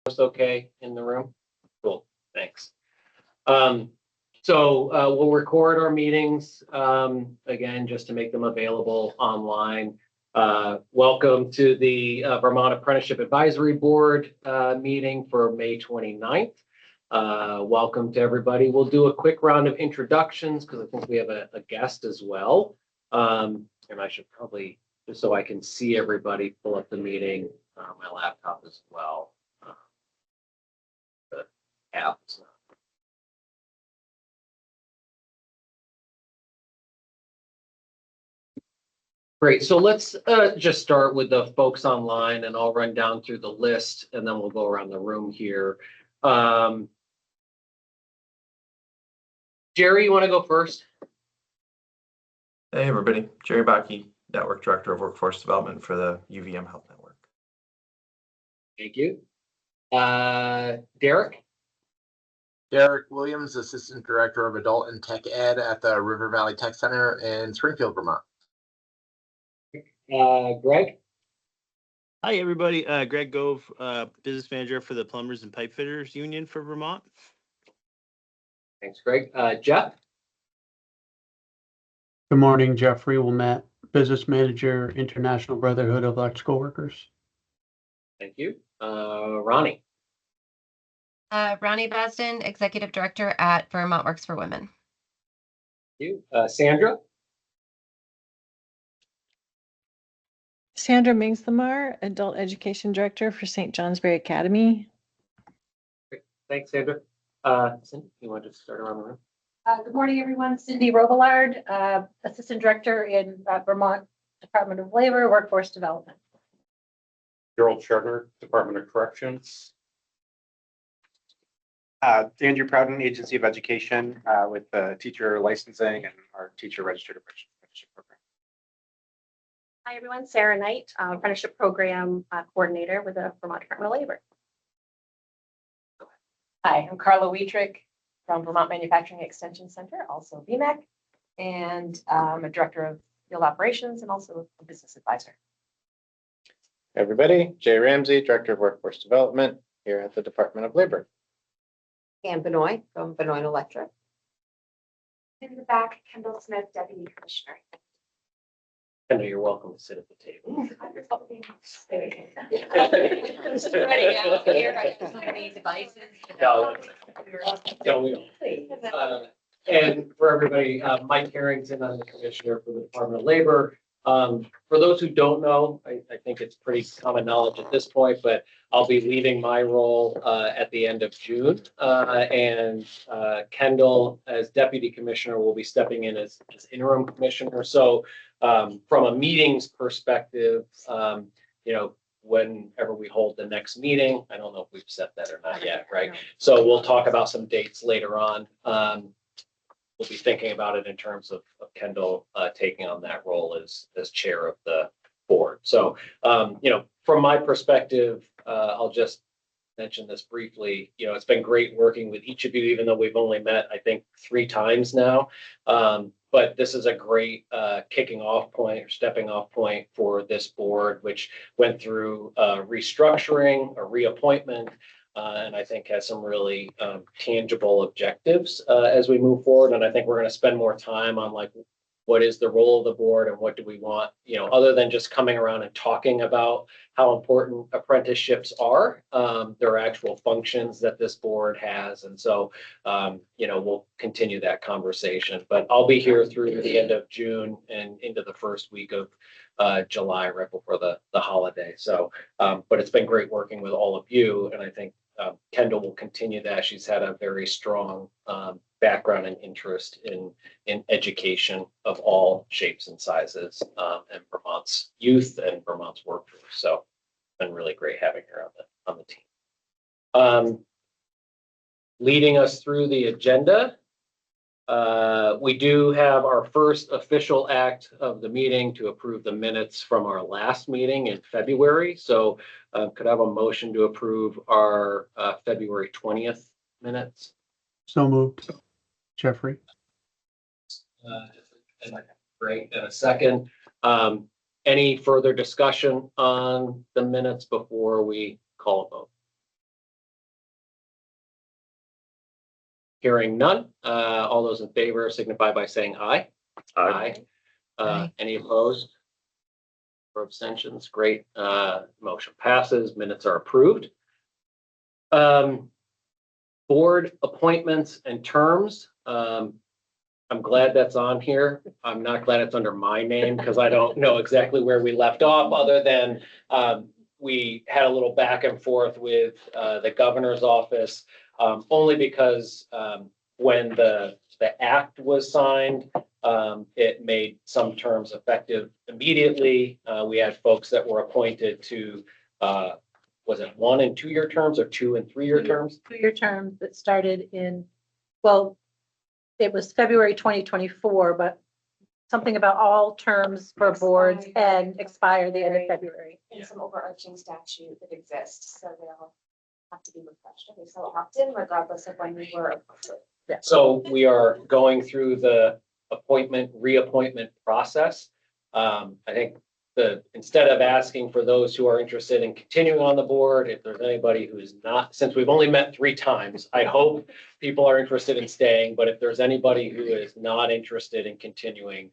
Okay in the room? Cool, thanks. We'll record our meetings, again, just to make them available online. Welcome to the Vermont Apprenticeship Advisory Board meeting for May 29th. Welcome to everybody. We'll do a quick round of introductions because I think we have a guest as well. And I should probably, just so I can see everybody, pull up the meeting, my laptop as well. The app is not. Great. So let's just start with the folks online, and I'll run down through the list, and then we'll go around the room here. Jerry, you want to go first? Hey, everybody. Jerry Bakke, Network Director of Workforce Development for the UVM Health Network. Thank you. Derek? Derek Williams, Assistant Director of Adult and Tech Ed at the River Valley Tech Center in Springfield, Vermont. Greg? Hi, everybody. Greg Gove, Business Manager for the Plumbers and Pipe Fitters Union for Vermont. Thanks, Greg. Jeff? Good morning, Jeffrey Wilmette, Business Manager, International Brotherhood of Electrical Workers. Thank you. Ronnie? Ronnie Basden, Executive Director at Vermont Works for Women. Thank you. Sandra? Sandra Mingslamar, Adult Education Director for St. Johnsbury Academy. Great. Thanks, Sandra. Cindy, you want to start around the room? Good morning, everyone. Cindy Robillard, Assistant Director in Vermont Department of Labor, Workforce Development. Gerald Charter, Department of Corrections. Andrew Prowden, Agency of Education, with teacher licensing and our teacher registered apprenticeship program. Hi, everyone. Sarah Knight, Apprenticeship Program Coordinator with the Vermont Department of Labor. Hi, I'm Carla Wietrich from Vermont Manufacturing Extension Center, also VMAC, and I'm a Director of Field Operations and also a Business Advisor. Everybody, Jay Ramsey, Director of Workforce Development here at the Department of Labor. Ann Benoit from Benoit Electric. In the back, Kendall Smith, Deputy Commissioner. I know you're welcome to sit at the table. And for everybody, Mike Harrington, I'm the Commissioner for the Department of Labor. For those who don't know, I think it's pretty common knowledge at this point, but I'll be leaving my role at the end of June. And Kendall, as Deputy Commissioner, will be stepping in as interim commissioner. So from a meetings perspective, whenever we hold the next meeting, I don't know if we've set that or not yet, right? So we'll talk about some dates later on. We'll be thinking about it in terms of Kendall taking on that role as chair of the board. So, from my perspective, I'll just mention this briefly. It's been great working with each of you, even though we've only met, I think, 3 times now. But this is a great kicking off point or stepping off point for this board, which went through restructuring, a reappointment, and I think has some really tangible objectives as we move forward. And I think we're going to spend more time on what is the role of the board and what do we want, other than just coming around and talking about how important apprenticeships are. There are actual functions that this board has. And so, we'll continue that conversation. But I'll be here through the end of June and into the first week of July, right before the holiday. So, but it's been great working with all of you. And I think Kendall will continue that. She's had a very strong background and interest in education of all shapes and sizes, and Vermont's youth and Vermont's workforce. So it's been really great having her on the team. Leading us through the agenda, we do have our first official act of the meeting to approve the minutes from our last meeting in February. So could I have a motion to approve our February 20th minutes? So moved. Jeffrey. Great. And a second. Any further discussion on the minutes before we call a vote? Hearing none, all those in favor signify by saying aye. Aye. Aye. Any opposed? Or abstentions? Great. Motion passes. Minutes are approved. Board appointments and terms. I'm glad that's on here. I'm not glad it's under my name because I don't know exactly where we left off, other than we had a little back and forth with the governor's office, only because when the act was signed, it made some terms effective immediately. We had folks that were appointed to, was it 1 and 2 year terms or 2 and 3 year terms? 2-year term that started in, well, it was February 2024, but something about all terms for boards and expire the end of February. And some overarching statute that exists, so they'll have to be refreshed every so often, regardless of when we were. So we are going through the reappointment process. I think instead of asking for those who are interested in continuing on the board, if there's anybody who is not, since we've only met 3 times, I hope people are interested in staying, but if there's anybody who is not interested in continuing,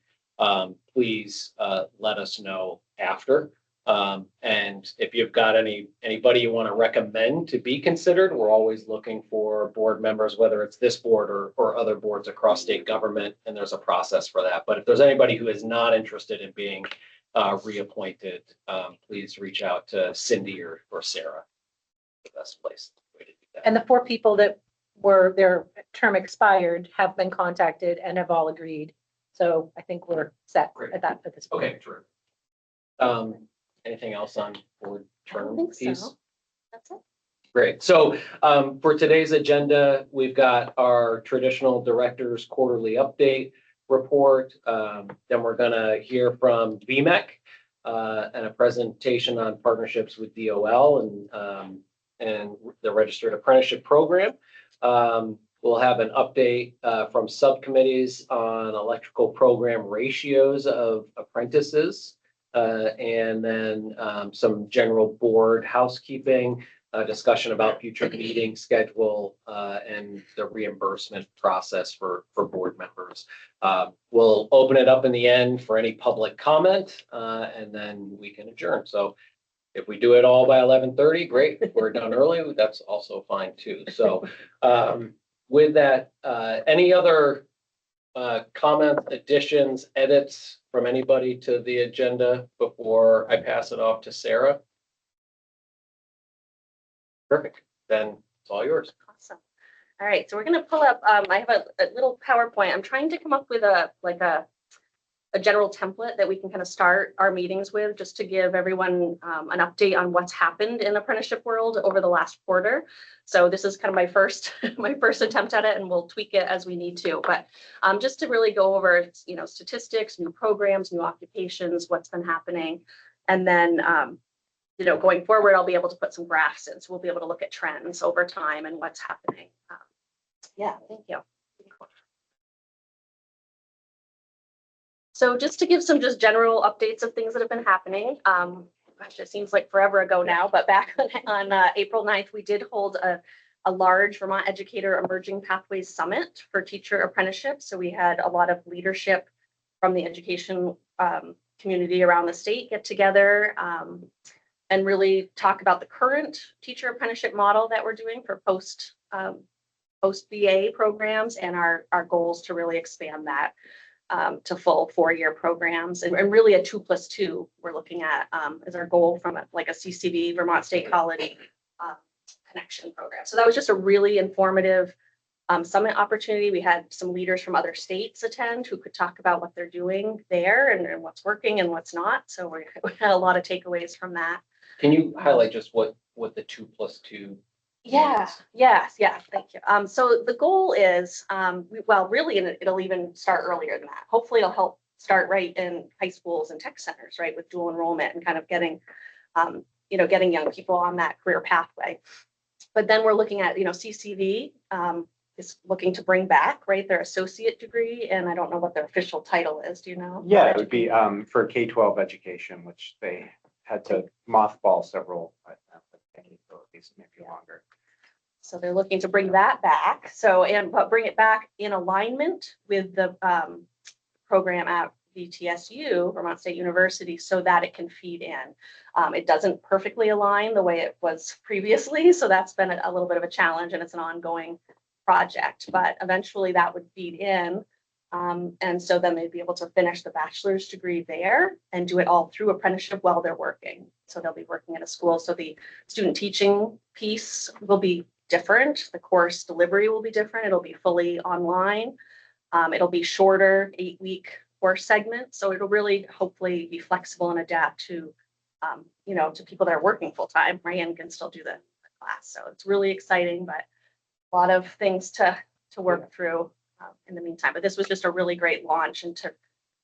please let us know after. And if you've got anybody you want to recommend to be considered, we're always looking for board members, whether it's this board or other boards across state government, and there's a process for that. But if there's anybody who is not interested in being reappointed, please reach out to Cindy or Sarah. The best place. Way to do that. And the 4 people that were, their term expired have been contacted and have all agreed. So I think we're set Great. at this point. Okay, true. Anything else on board I don't term think piece? so. That's it. Great. So for today's agenda, we've got our traditional director's quarterly update report. Then we're going to hear from VMEC and a presentation on partnerships with DOL and the Registered Apprenticeship Program. We'll have an update from subcommittees on electrical program ratios of apprentices. And then some general board housekeeping, discussion about future meeting schedule and the reimbursement process for board members. We'll open it up in the end for any public comment and then we can adjourn. So if we do it all by 11:30, great. If we're done early, that's also fine too. So with that, any other comments, additions, edits from anybody to the agenda before I pass it off to Sarah? Perfect. Then it's all yours. Awesome. All right, so we're gonna pull up, I have a little PowerPoint. I'm trying to come up with a general template that we can kind of start our meetings with, just to give everyone an update on what's happened in the apprenticeship world over the last quarter. So this is kind of my first attempt at it, and we'll tweak it as we need to. But just to really go over, statistics, new programs, new occupations, what's been happening, and then going forward, I'll be able to put some graphs in, so we'll be able to look at trends over time and what's happening. Yeah, thank you. So just to give some just general updates of things that have been happening. Gosh, it seems like forever ago now, but back on April 9th, we did hold a large Vermont Educator Emerging Pathways Summit for teacher apprenticeships. So we had a lot of leadership from the education community around the state get together and really talk about the current teacher apprenticeship model that we're doing for post BA programs and our goals to really expand that to full 4-year programs, and really a 2+2 we're looking at as our goal from a CCV, Vermont State College connection program. So that was just a really informative summit opportunity. We had some leaders from other states attend who could talk about what they're doing there and what's working and what's not. So we had a lot of takeaways from that. Can you highlight just what the 2+2? Yeah, thank you. So the goal is, really, and it'll even start earlier than that. Hopefully it'll help start right in high schools and tech centers, right, with dual enrollment and kind of getting young people on that career pathway. But then we're looking at, CCV is looking to bring back, right, their associate degree, and I don't know what their official title is. Do you know? Yeah, it would be for K-12 education, which they had to mothball several decades ago, at least maybe longer. So they're looking to bring that back. So, but bring it back in alignment with the program at VTSU, Vermont State University, so that it can feed in. It doesn't perfectly align the way it was previously, so that's been a little bit of a challenge, and it's an ongoing project, but eventually that would feed in. And so then they'd be able to finish the bachelor's degree there and do it all through apprenticeship while they're working. So they'll be working at a school. So the student teaching piece will be different. The course delivery will be different. It'll be fully online. It'll be shorter 8-week course segments. So it'll really hopefully be flexible and adapt to, to people that are working full time, right? And can still do the class. So it's really exciting, but a lot of things to work through in the meantime. But this was just a really great launch, and to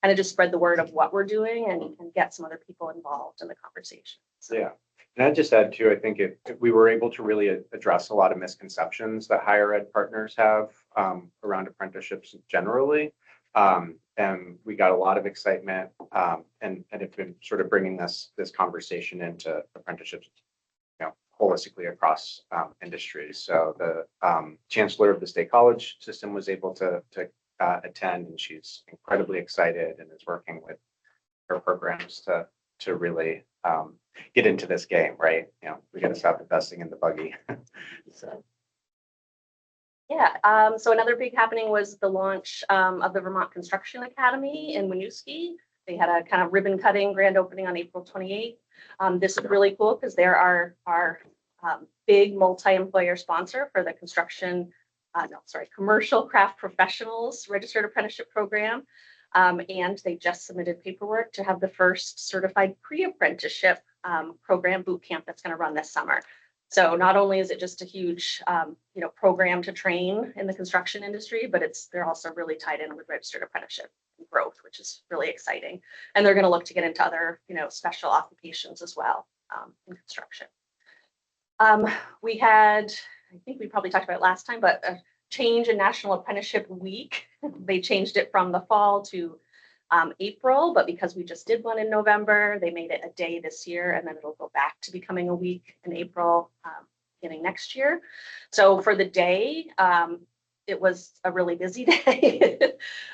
kind of just spread the word of what we're doing and get some other people involved in the conversation. So. Yeah. And I'd just add too, I think we were able to really address a lot of misconceptions that higher ed partners have around apprenticeships generally. And we got a lot of excitement and have been sort of bringing this conversation into apprenticeships, holistically across industries. So the chancellor of the state college system was able to attend, and she's incredibly excited and is working with her programs to really get into this game, right? We got to stop investing in the buggy. So. Yeah, so another big happening was the launch of the Vermont Construction Academy in Winooski. They had a kind of ribbon cutting grand opening on April 28th. This is really cool because they're our big multi-employer sponsor for the commercial craft professionals registered apprenticeship program. And they just submitted paperwork to have the first certified pre-apprenticeship program boot camp that's going to run this summer. So not only is it just a huge, program to train in the construction industry, but they're also really tied in with registered apprenticeship growth, which is really exciting. And they're going to look to get into other, special occupations as well in construction. We had, I think we probably talked about it last time, but a change in National Apprenticeship Week. They changed it from the fall to April, but because we just did one in November, they made it a day this year, and then it'll go back to becoming a week in April, beginning next year. So for the day, it was a really busy day.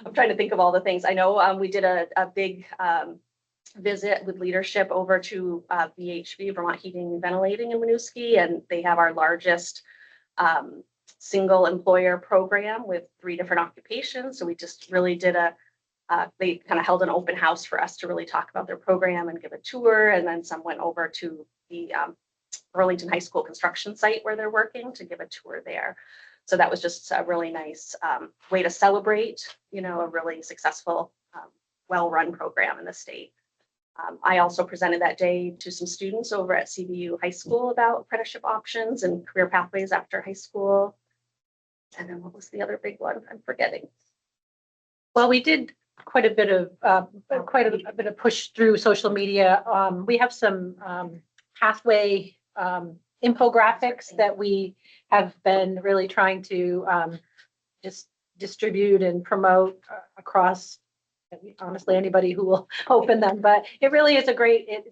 I'm trying to think of all the things. I know we did a big visit with leadership over to VHV, Vermont Heating and Ventilating in Winooski, and they have our largest single employer program with 3 different occupations. So we just really did they kind of held an open house for us to really talk about their program and give a tour. And then some went over to the Burlington High School construction site where they're working to give a tour there. So that was just a really nice way to celebrate, a really successful, well-run program in the state. I also presented that day to some students over at CVU High School about apprenticeship options and career pathways after high school. And then what was the other big one? I'm forgetting. Well, we did quite a bit of push through social media. We have some pathway infographics that we have been really trying to just distribute and promote across, honestly, anybody who will open them. But it really is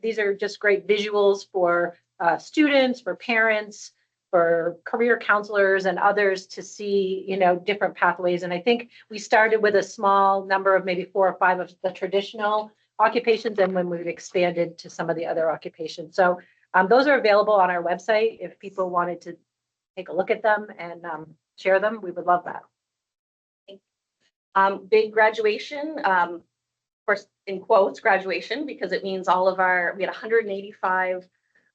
these are just great visuals for students, for parents, for career counselors and others to see, different pathways. And I think we started with a small number of maybe 4 or 5 of the traditional occupations, and when we've expanded to some of the other occupations. So those are available on our website. If people wanted to take a look at them and share them, we would love that. Big graduation, of course, in quotes, graduation, because it means we had 185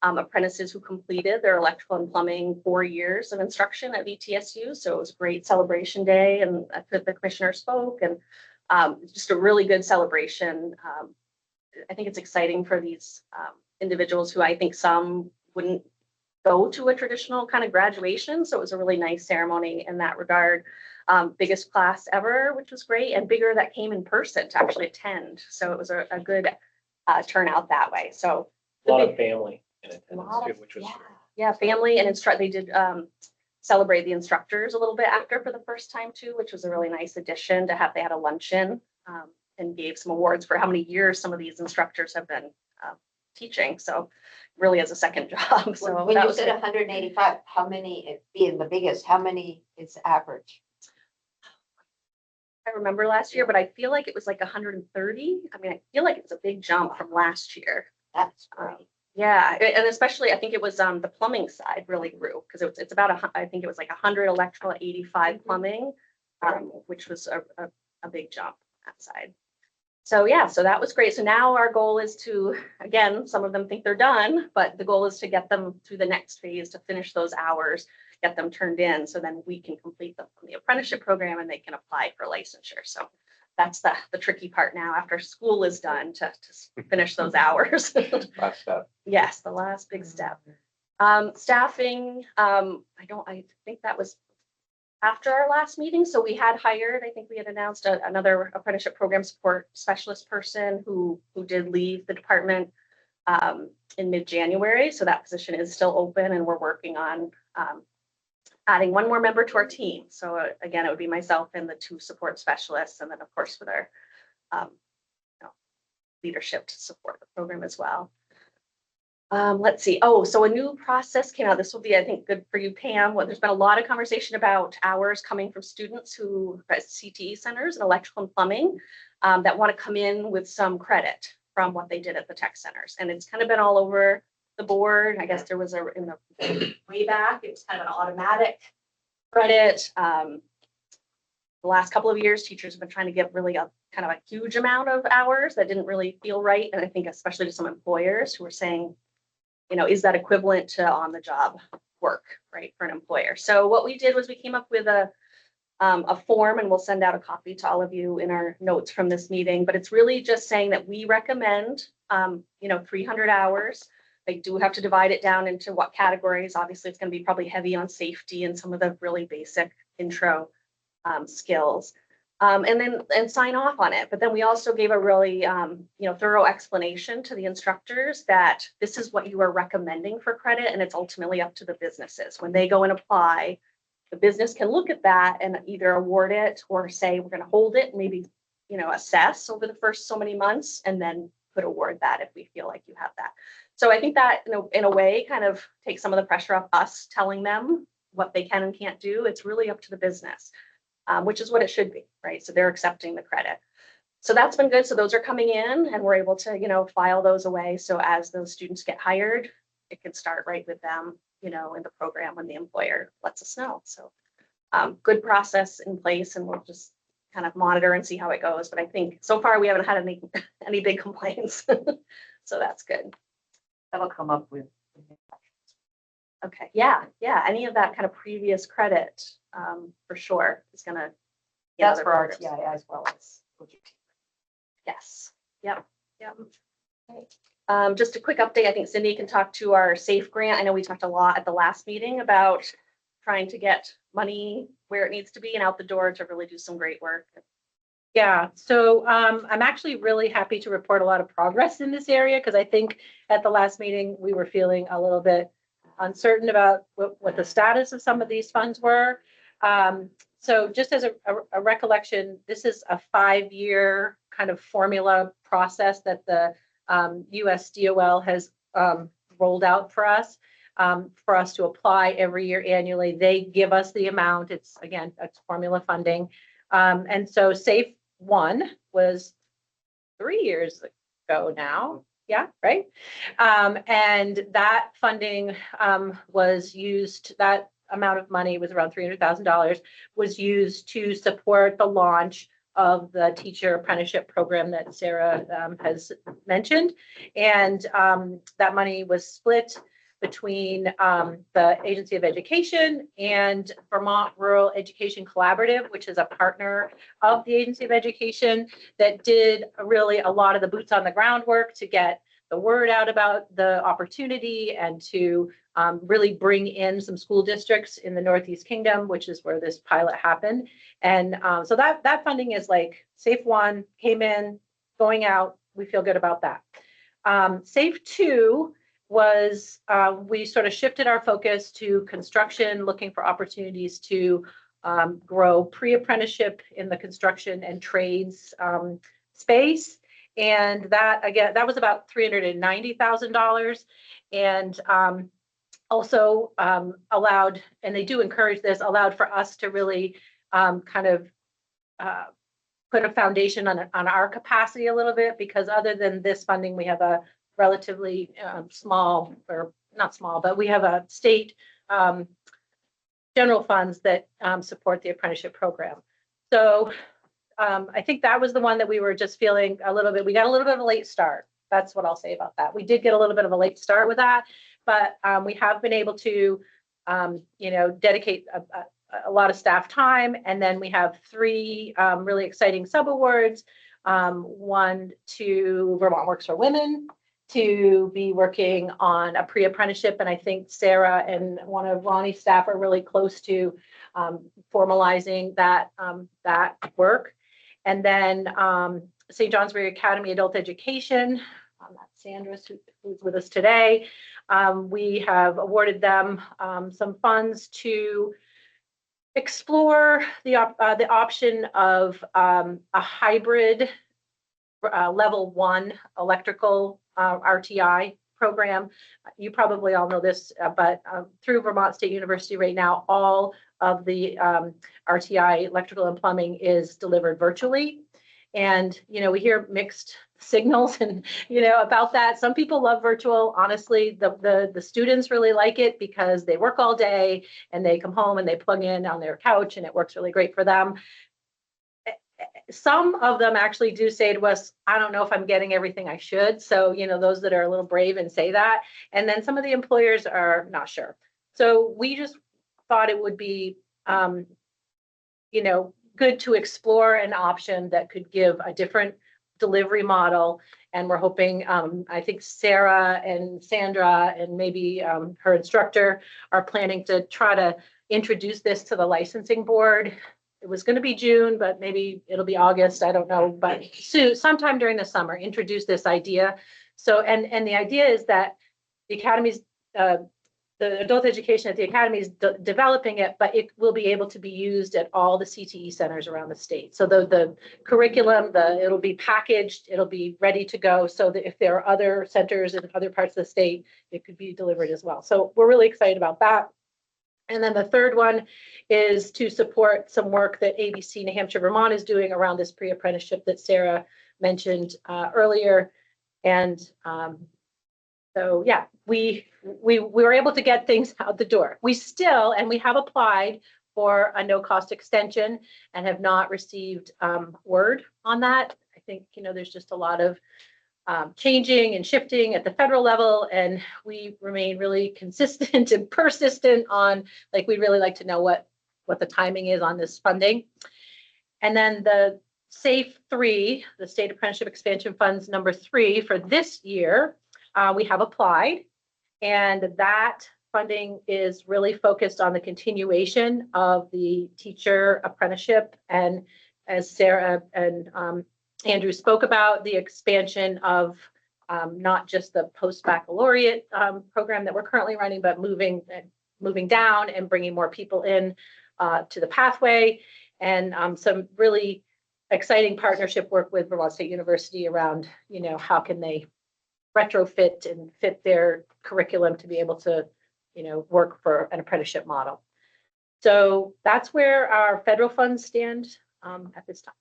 apprentices who completed their electrical and plumbing 4 years of instruction at VTSU. So it was a great celebration day, and the commissioner spoke, and just a really good celebration. I think it's exciting for these individuals who I think some wouldn't go to a traditional kind of graduation. So it was a really nice ceremony in that regard. Biggest class ever, which was great, and bigger that came in person to actually attend. So it was a good turnout that way. So a lot of family in attendance too, which was family and they did celebrate the instructors a little bit after for the first time too, which was a really nice addition to have. They had a luncheon and gave some awards for how many years some of these instructors have been teaching. So really as a second job. So When that you was said good. 185, how many, it being the biggest, how many is average? I remember last year, but I feel like it was like 130. I mean, I feel like it was a big jump from last year. That's great. Yeah, and especially I think it was the plumbing side really grew because it's about I think it was like 100 electrical, 85 plumbing, which was a big jump on that side. So yeah, so that was great. So now our goal is to, again, some of them think they're done, but the goal is to get them through the next phase to finish those hours, get them turned in, so then we can complete them from the apprenticeship program and they can apply for licensure. So that's the tricky part now after school is done to finish those hours. Last step. Yes, the last big step. Staffing, I think that was after our last meeting. So we had hired, I think we had announced another apprenticeship program support specialist person who did leave the department in mid-January. So that position is still open and we're working on adding one more member to our team. So again, it would be myself and the 2 support specialists. And then of course with our leadership to support the program as well. Let's see. Oh, so a new process came out. This will be, I think, good for you, Pam. Well, there's been a lot of conversation about hours coming from students who at CTE centers and electrical and plumbing that want to come in with some credit from what they did at the tech centers. And it's kind of been all over the board. I guess there was in the way back, it was kind of an automatic credit. The last couple of years, teachers have been trying to get really a kind of a huge amount of hours that didn't really feel right. And I think especially to some employers who were saying, is that equivalent to on-the-job work, right, for an employer? So what we did was we came up with a form, and we'll send out a copy to all of you in our notes from this meeting. But it's really just saying that we recommend, 300 hours. They do have to divide it down into what categories. Obviously, it's going to be probably heavy on safety and some of the really basic intro skills. And sign off on it. But then we also gave a really, thorough explanation to the instructors that this is what you are recommending for credit, and it's ultimately up to the businesses. When they go and apply, the business can look at that and either award it or say, we're going to hold it, maybe, assess over the first so many months, and then could award that if we feel like you have that. So I think that, in a way, kind of takes some of the pressure off us telling them what they can and can't do. It's really up to the business. Which is what it should be, right? So they're accepting the credit. So that's been good. So those are coming in and we're able to, file those away. So as those students get hired, it can start right with them, in the program when the employer lets us know. So good process in place, and we'll just kind of monitor and see how it goes. But I think so far we haven't had any big complaints. So that's good. That'll come up with. Okay, yeah, any of that kind of previous credit, for sure, is gonna. That's for RTI as well as. Yes, yep. Just a quick update. I think Cindy can talk to our SAFE grant. I know we talked a lot at the last meeting about trying to get money where it needs to be and out the door to really do some great work. Yeah, so I'm actually really happy to report a lot of progress in this area because I think at the last meeting we were feeling a little bit uncertain about what the status of some of these funds were. So just as a recollection, this is a 5-year kind of formula process that the US DOL has rolled out for us to apply every year annually. They give us the amount. It's formula funding. And so SAFE 1 was 3 years ago now. Yeah, right. And that funding was used, that amount of money was around $300,000, was used to support the launch of the teacher apprenticeship program that Sarah has mentioned. And that money was split between the Agency of Education and Vermont Rural Education Collaborative, which is a partner of the Agency of Education that did really a lot of the boots on the ground work to get the word out about the opportunity and to really bring in some school districts in the Northeast Kingdom, which is where this pilot happened. And so that funding is like SAFE 1 came in, going out. We feel good about that. SAFE 2 was we sort of shifted our focus to construction, looking for opportunities to grow pre-apprenticeship in the construction and trades space. And that, again, that was about $390,000. And also allowed, and they do encourage this, allowed for us to really kind of put a foundation on our capacity a little bit, because other than this funding, we have a relatively small, or not small, but we have a state general funds that support the apprenticeship program. So I think that was the one that we were just feeling a little bit, we got a little bit of a late start. That's what I'll say about that. We did get a little bit of a late start with that, but we have been able to, dedicate a lot of staff time. And then we have 3 really exciting sub-awards. One to Vermont Works for Women, to be working on a pre-apprenticeship. And I think Sarah and one of Ronnie's staff are really close to formalizing that work. And then St. Johnsbury Academy Adult Education, that's Sandra who's with us today. We have awarded them some funds to explore the option of a hybrid level 1 electrical RTI program. You probably all know this, but through Vermont State University right now, all of the RTI electrical and plumbing is delivered virtually. And, we hear mixed signals and, about that. Some people love virtual. Honestly, the students really like it because they work all day and they come home and they plug in on their couch and it works really great for them. Some of them actually do say to us, I don't know if I'm getting everything I should. So, those that are a little brave and say that. And then some of the employers are not sure. So we just thought it would be, good to explore an option that could give a different delivery model. And we're hoping, I think Sarah and Sandra and maybe her instructor are planning to try to introduce this to the licensing board. It was going to be June, but maybe it'll be August. I don't know, but soon, sometime during the summer, introduce this idea. So, and the idea is that the academy's, the adult education at the academy is developing it, but it will be able to be used at all the CTE centers around the state. So the curriculum, it'll be packaged, it'll be ready to go, so that if there are other centers in other parts of the state, it could be delivered as well. So we're really excited about that. And then the third one is to support some work that ABC New Hampshire Vermont is doing around this pre-apprenticeship that Sarah mentioned earlier. And so, yeah, we were able to get things out the door. We have applied for a no-cost extension and have not received word on that. I think, there's just a lot of changing and shifting at the federal level, and we remain really consistent and persistent on, we'd really like to know what the timing is on this funding. And then the SAFE 3, the State Apprenticeship Expansion Funds number 3 for this year, we have applied, and that funding is really focused on the continuation of the teacher apprenticeship. And as Sarah and Andrew spoke about, the expansion of not just the post-baccalaureate program that we're currently running, but moving down and bringing more people in to the pathway, and some really exciting partnership work with Vermont State University around, how can they retrofit and fit their curriculum to be able to, work for an apprenticeship model. So that's where our federal funds stand at this time.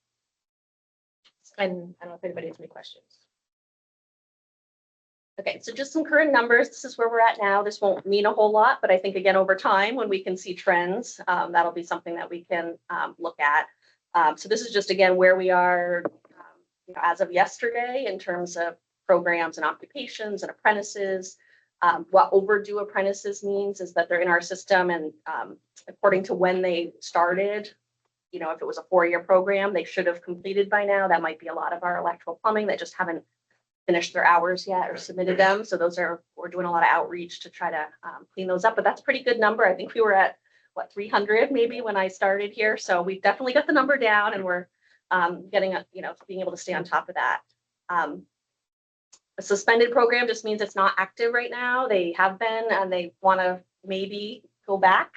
And I don't know if anybody has any questions. Okay, so just some current numbers. This is where we're at now. This won't mean a whole lot, but I think again, over time, when we can see trends, that'll be something that we can look at. So this is just, again, where we are as of yesterday in terms of programs and occupations and apprentices. What overdue apprentices means is that they're in our system, and according to when they started, if it was a 4-year program, they should have completed by now. That might be a lot of our electrical plumbing that just haven't finished their hours yet or submitted them. So we're doing a lot of outreach to try to clean those up, but that's a pretty good number. I think we were at 300 maybe when I started here. So we've definitely got the number down, and we're getting, being able to stay on top of that. A suspended program just means it's not active right now. They have been, and they want to maybe go back.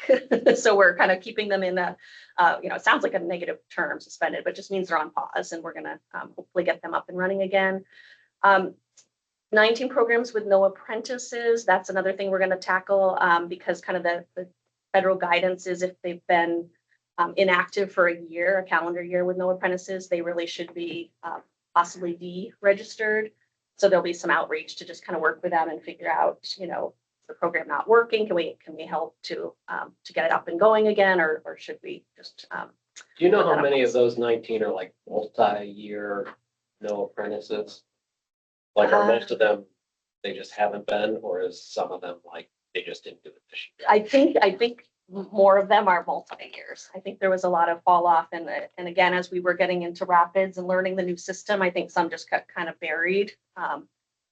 So we're kind of keeping them in a, it sounds like a negative term, suspended, but just means they're on pause, and we're going to hopefully get them up and running again. 19 programs with no apprentices. That's another thing we're going to tackle because kind of the federal guidance is if they've been inactive for a year, a calendar year with no apprentices, they really should be possibly deregistered. So there'll be some outreach to just kind of work with them and figure out, you know, the program not working. Can we help to get it up and going again, or should we just? Do you know how many of those 19 are like multi-year no apprentices? Like are most of them, they just haven't been, or is some of them like they just didn't do it this year? I think more of them are multi-years. I think there was a lot of fall off and again, as we were getting into Rapids and learning the new system, I think some just got kind of buried.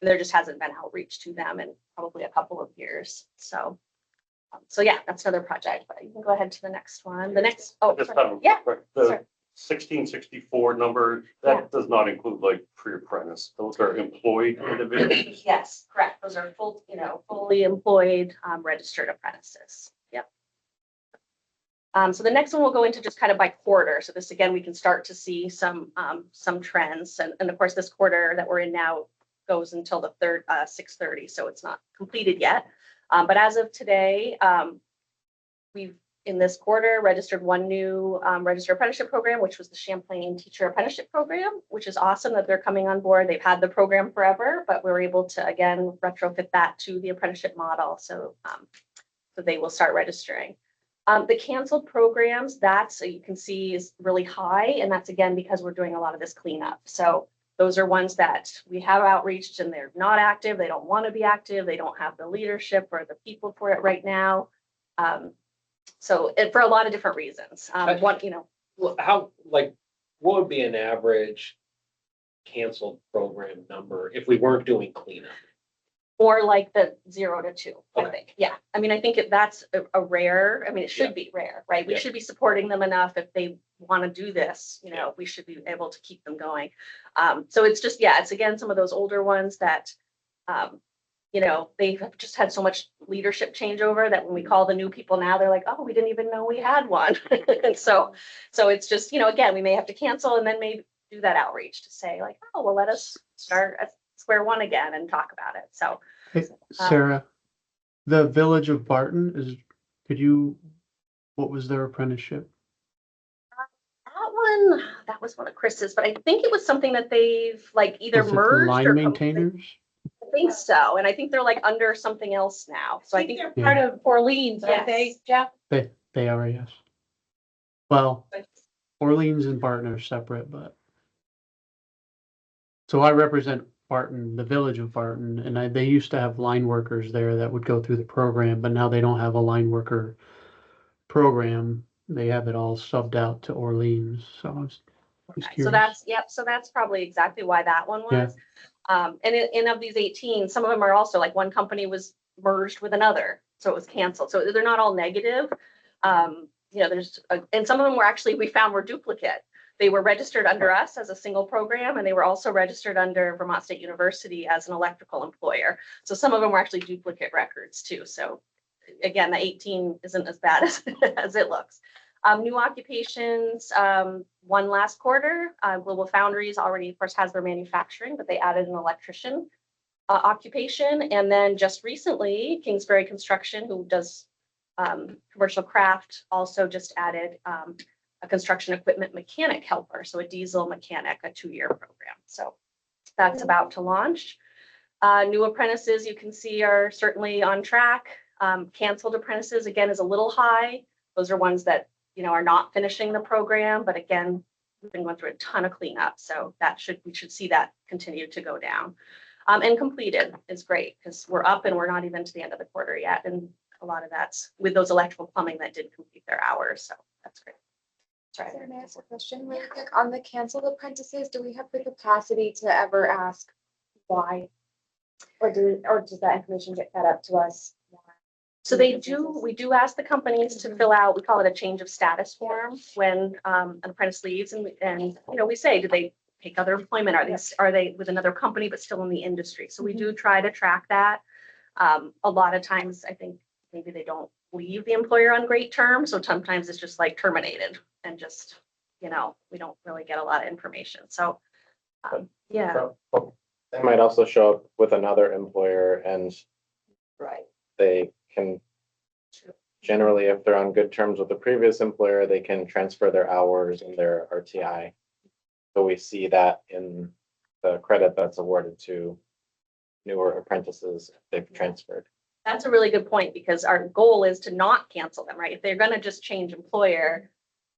There just hasn't been outreach to them in probably a couple of years. So yeah, that's another project, but you can go ahead to the next one. The next, oh, Just sorry. have a Yeah, quick- sorry. The 1664 number, Yeah. that does not include like pre-apprentice. Those are employed individuals. Yes, correct. Those are fully employed, registered apprentices. Yep. So the next one we'll go into just kind of by quarter. So this, again, we can start to see some trends. And of course, this quarter that we're in now goes until the 6/30, so it's not completed yet. But as of today, we've in this quarter registered one new registered apprenticeship program, which was the Champlain Teacher Apprenticeship Program, which is awesome that they're coming on board. They've had the program forever, but we're able to again retrofit that to the apprenticeship model. So they will start registering. The canceled programs, that's you can see is really high, and that's again because we're doing a lot of this cleanup. So those are ones that we have outreached and they're not active. They don't want to be active. They don't have the leadership or the people for it right now. So for a lot of different reasons. One, you know, Well, how, like, what would be an average canceled program number if we weren't doing cleanup? more like the 0 to 2, I Okay. think. Yeah. I mean, I think that's a rare, I mean, it should be rare, right? We Yeah. should be supporting them enough if they want to do this, you know, we should be able to keep them going. So it's just, yeah, it's again, some of those older ones that, you know, they've just had so much leadership changeover that when we call the new people now, they're like, oh, we didn't even know we had one. And so it's just, you know, again, we may have to cancel and then maybe do that outreach to say like, oh, well, let us start at square one again and talk about it. So Hey, Sarah, the Village of Barton what was their apprenticeship? that was one of Chris's, but I think it was something that they've like either Was it merged line or maintainers? I think so. And I think they're like under something else now. So I think they're part of Orleans, aren't they, Jeff? They are, yes. Well, Orleans and Barton are separate, but. So I represent Barton, the Village of Barton, and they used to have line workers there that would go through the program, but now they don't have a line worker program. They have it all subbed out to Orleans, so I was curious. so that's probably exactly why that one was. And of these 18, some of them are also like one company was merged with another, so it was canceled. So they're not all negative. You know, and some of them we found were duplicate. They were registered under us as a single program, and they were also registered under Vermont State University as an electrical employer. So some of them were actually duplicate records too. So again, the 18 isn't as bad as it looks. New occupations, one last quarter. Global Foundries already, of course, has their manufacturing, but they added an electrician occupation. And then just recently, Kingsbury Construction, who does commercial craft, also just added a construction equipment mechanic helper, so a diesel mechanic, a 2-year program. So that's about to launch. New apprentices, you can see, are certainly on track. Canceled apprentices, again, is a little high. Those are ones that, you know, are not finishing the program, but again, we've been going through a ton of cleanup, so we should see that continue to go down. And completed is great because we're up and we're not even to the end of the quarter yet, and a lot of that's with those electrical plumbing that did complete their hours, so that's great. Sorry. Sarah, may I ask a question really quick? On the canceled apprentices, do we have the capacity to ever ask why? Or does that information get fed up to us? So we do ask the companies to fill out, we call it a change of status form when an apprentice leaves, and you know, we say, do they take other employment? Are they with another company but still in the industry? So we do try to track that. A lot of times, I think maybe they don't leave the employer on great terms, so sometimes it's just like terminated and just, you know, we don't really get a lot of information. So yeah. They might also show up with another employer and Right. they can, generally, if they're on good terms with the previous employer, they can transfer their hours and their RTI. So we see that in the credit that's awarded to newer apprentices if they've transferred. That's a really good point, because our goal is to not cancel them, right? If they're gonna just change employer,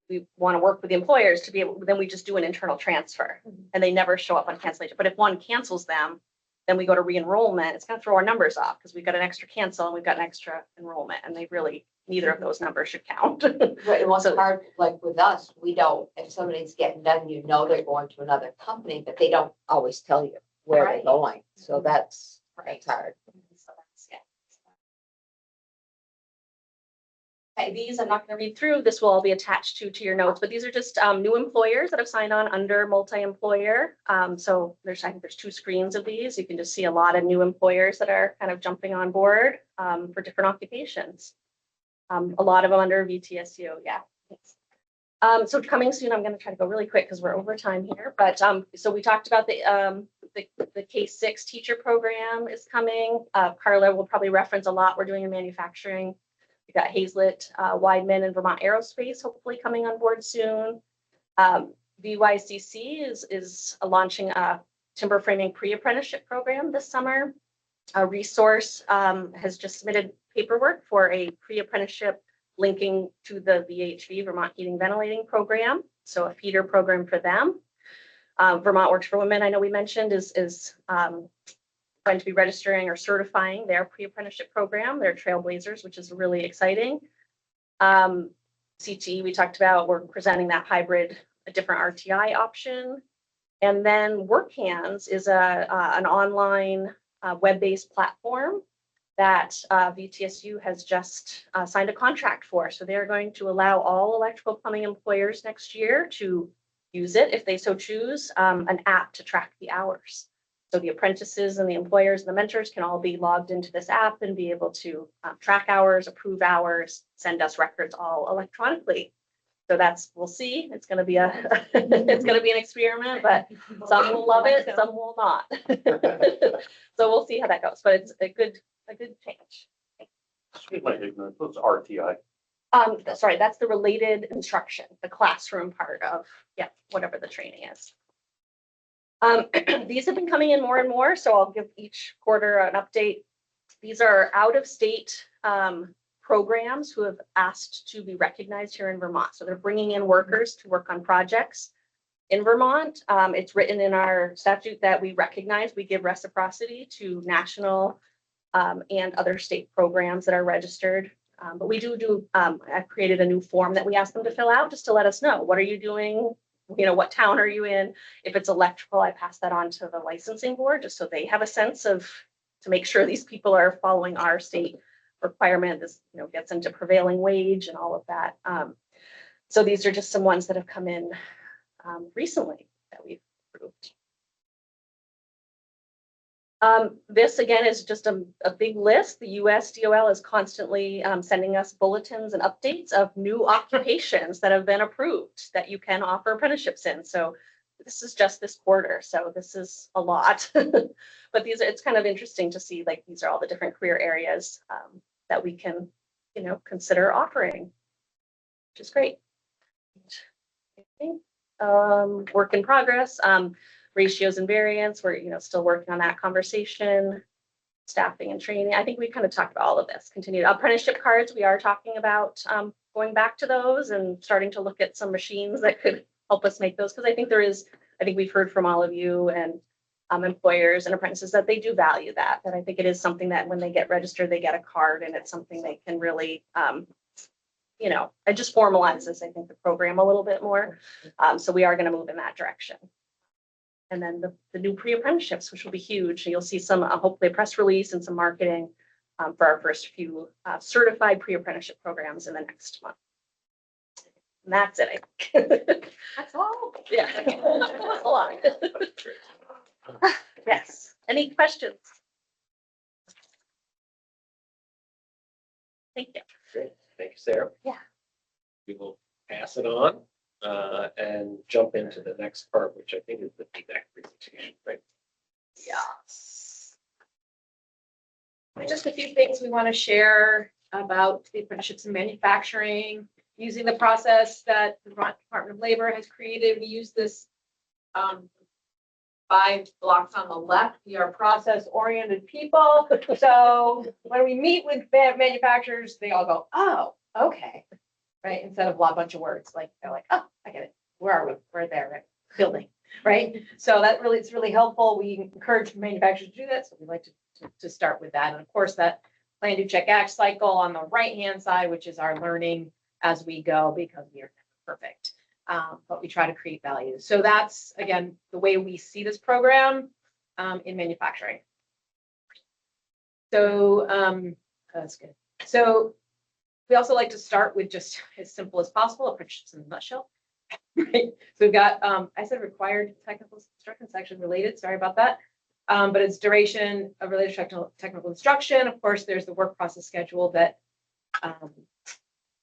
we want to work with the employers to be able, then we just do an internal transfer and they never show up on cancellation. But if one cancels them, then we go to re-enrollment, it's gonna throw our numbers off because we've got an extra cancel and we've got an extra enrollment, and they really, neither of those numbers should count. Right, it was So- hard, like with us, we don't, if somebody's getting done, you know they're going to another company, but they don't always tell you where they're Right. going. So that's Right. hard. So that's, yeah. Okay, these I'm not gonna read through. This will all be attached to your notes, but these are just new employers that have signed on under multi-employer. So I think there's 2 screens of these. You can just see a lot of new employers that are kind of jumping on board for different occupations. A lot of them under VTSU, yeah. So coming soon, I'm gonna try to go really quick because we're over time here, but so we talked about the K-6 teacher program is coming. Carla will probably reference a lot we're doing in manufacturing. We got Hazlet, Weidman, and Vermont Aerospace hopefully coming on board soon. VYCC is launching a timber framing pre-apprenticeship program this summer. A resource has just submitted paperwork for a pre-apprenticeship linking to the VHV, Vermont Heating Ventilating Program. So a feeder program for them. Vermont Works for Women, I know we mentioned, is going to be registering or certifying their pre-apprenticeship program, their Trailblazers, which is really exciting. CTE, we talked about, we're presenting that hybrid, a different RTI option. And then WorkHands is an online web-based platform that VTSU has just signed a contract for. So they're going to allow all electrical plumbing employers next year to use it if they so choose, an app to track the hours. So the apprentices and the employers and the mentors can all be logged into this app and be able to track hours, approve hours, send us records all electronically. So that's, we'll see. It's going to be it's going to be an experiment, but some will love it, some will not. So we'll see how that goes, but it's a good change. Excuse my ignorance, what's RTI? Sorry, that's the related instruction, the classroom part of, yeah, whatever the training is. These have been coming in more and more, so I'll give each quarter an update. These are out-of-state programs who have asked to be recognized here in Vermont. So they're bringing in workers to work on projects in Vermont. It's written in our statute that we recognize, we give reciprocity to national and other state programs that are registered. But we I've created a new form that we ask them to fill out just to let us know, what are you doing? You know, what town are you in? If it's electrical, I pass that on to the licensing board just so they have a sense of, to make sure these people are following our state requirement. This, you know, gets into prevailing wage and all of that. So these are just some ones that have come in recently that we've approved. This again is just a big list. The US DOL is constantly sending us bulletins and updates of new occupations that have been approved that you can offer apprenticeships in. So this is just this quarter, so this is a lot. But it's kind of interesting to see, like, these are all the different career areas that we can, you know, consider offering, which is great. Work in progress. Ratios and variance, we're, you know, still working on that conversation. Staffing and training, I think we kind of talked about all of this. Continued apprenticeship cards, we are talking about going back to those and starting to look at some machines that could help us make those, because I think we've heard from all of you and employers and apprentices that they do value that I think it is something that when they get registered, they get a card, and it's something they can really you know, it just formalizes, I think, the program a little bit more. So we are going to move in that direction. And then the new pre-apprenticeships, which will be huge. You'll see some, hopefully a press release and some marketing for our first few certified pre-apprenticeship programs in the next month. And that's it, I think. That's all. Yeah. That's a lot. Yes. Any questions? Thank you. Great. Thank you, Sarah. Yeah. We will pass it on and jump into the next part, which I think is the feedback presentation, right? Yes. Just a few things we want to share about the apprenticeships in manufacturing, using the process that the Vermont Department of Labor has created. We use this 5 blocks on the left. We are process-oriented people. So when we meet with manufacturers, they all go, oh, okay. Right? Instead of a bunch of words, like they're like, oh, I get it. Where are we? We're there, right? Building, right? So that really, it's really helpful. We encourage manufacturers to do that. So we like to start with that. And of course, that plan, do, check, act cycle on the right-hand side, which is our learning as we go, because we are never perfect. But we try to create value. So that's, again, the way we see this program in manufacturing. So that's good. So we also like to start with just as simple as possible, apprenticeships in a nutshell. Right? So we've got, I said required technical instruction, it's actually related, sorry about that. But it's duration of related technical instruction. Of course, there's the work process schedule that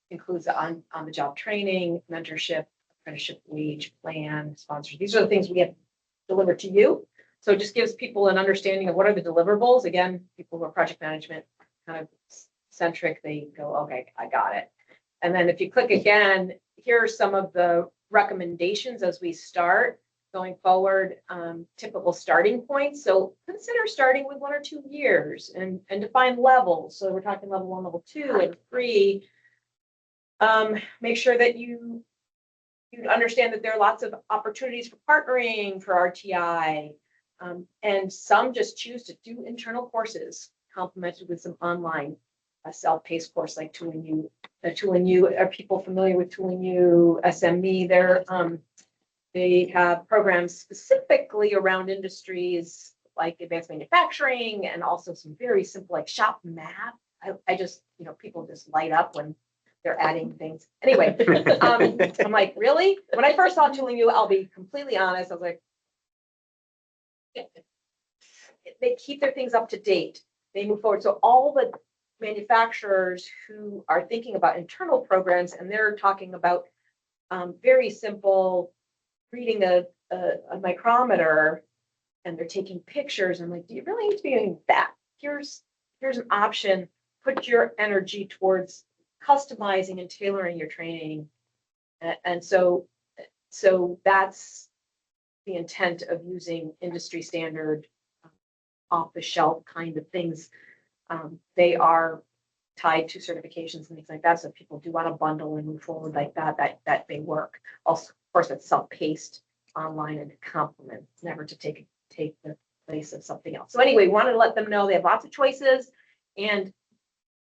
includes the on-the-job training, mentorship, apprenticeship wage plan, sponsors. These are the things we have delivered to you. So it just gives people an understanding of what are the deliverables. Again, people who are project management kind of centric, they go, okay, I got it. And then if you click again, here are some of the recommendations as we start going forward, typical starting points. So consider starting with 1 or 2 years and define levels. So we're talking level 1, level 2, and 3. Make sure that you understand that there are lots of opportunities for partnering for RTI. And some just choose to do internal courses complemented with some online self-paced course like Tooling U. Tooling U, are people familiar with Tooling U, SME? They have programs specifically around industries like advanced manufacturing and also some very simple like shop math. I just, people just light up when they're adding things. Anyway, I'm like, really? When I first saw Tooling U, I'll be completely honest, I was like, they keep their things up to date. They move forward. So all the manufacturers who are thinking about internal programs and they're talking about very simple reading a micrometer and they're taking pictures. I'm like, do you really need to be doing that? Here's an option. Put your energy towards customizing and tailoring your training. And so that's the intent of using industry standard off-the-shelf kind of things. They are tied to certifications and things like that. So if people do want to bundle and move forward like that may work. Also, of course, it's self-paced online and complement, never to take the place of something else. So anyway, wanted to let them know they have lots of choices and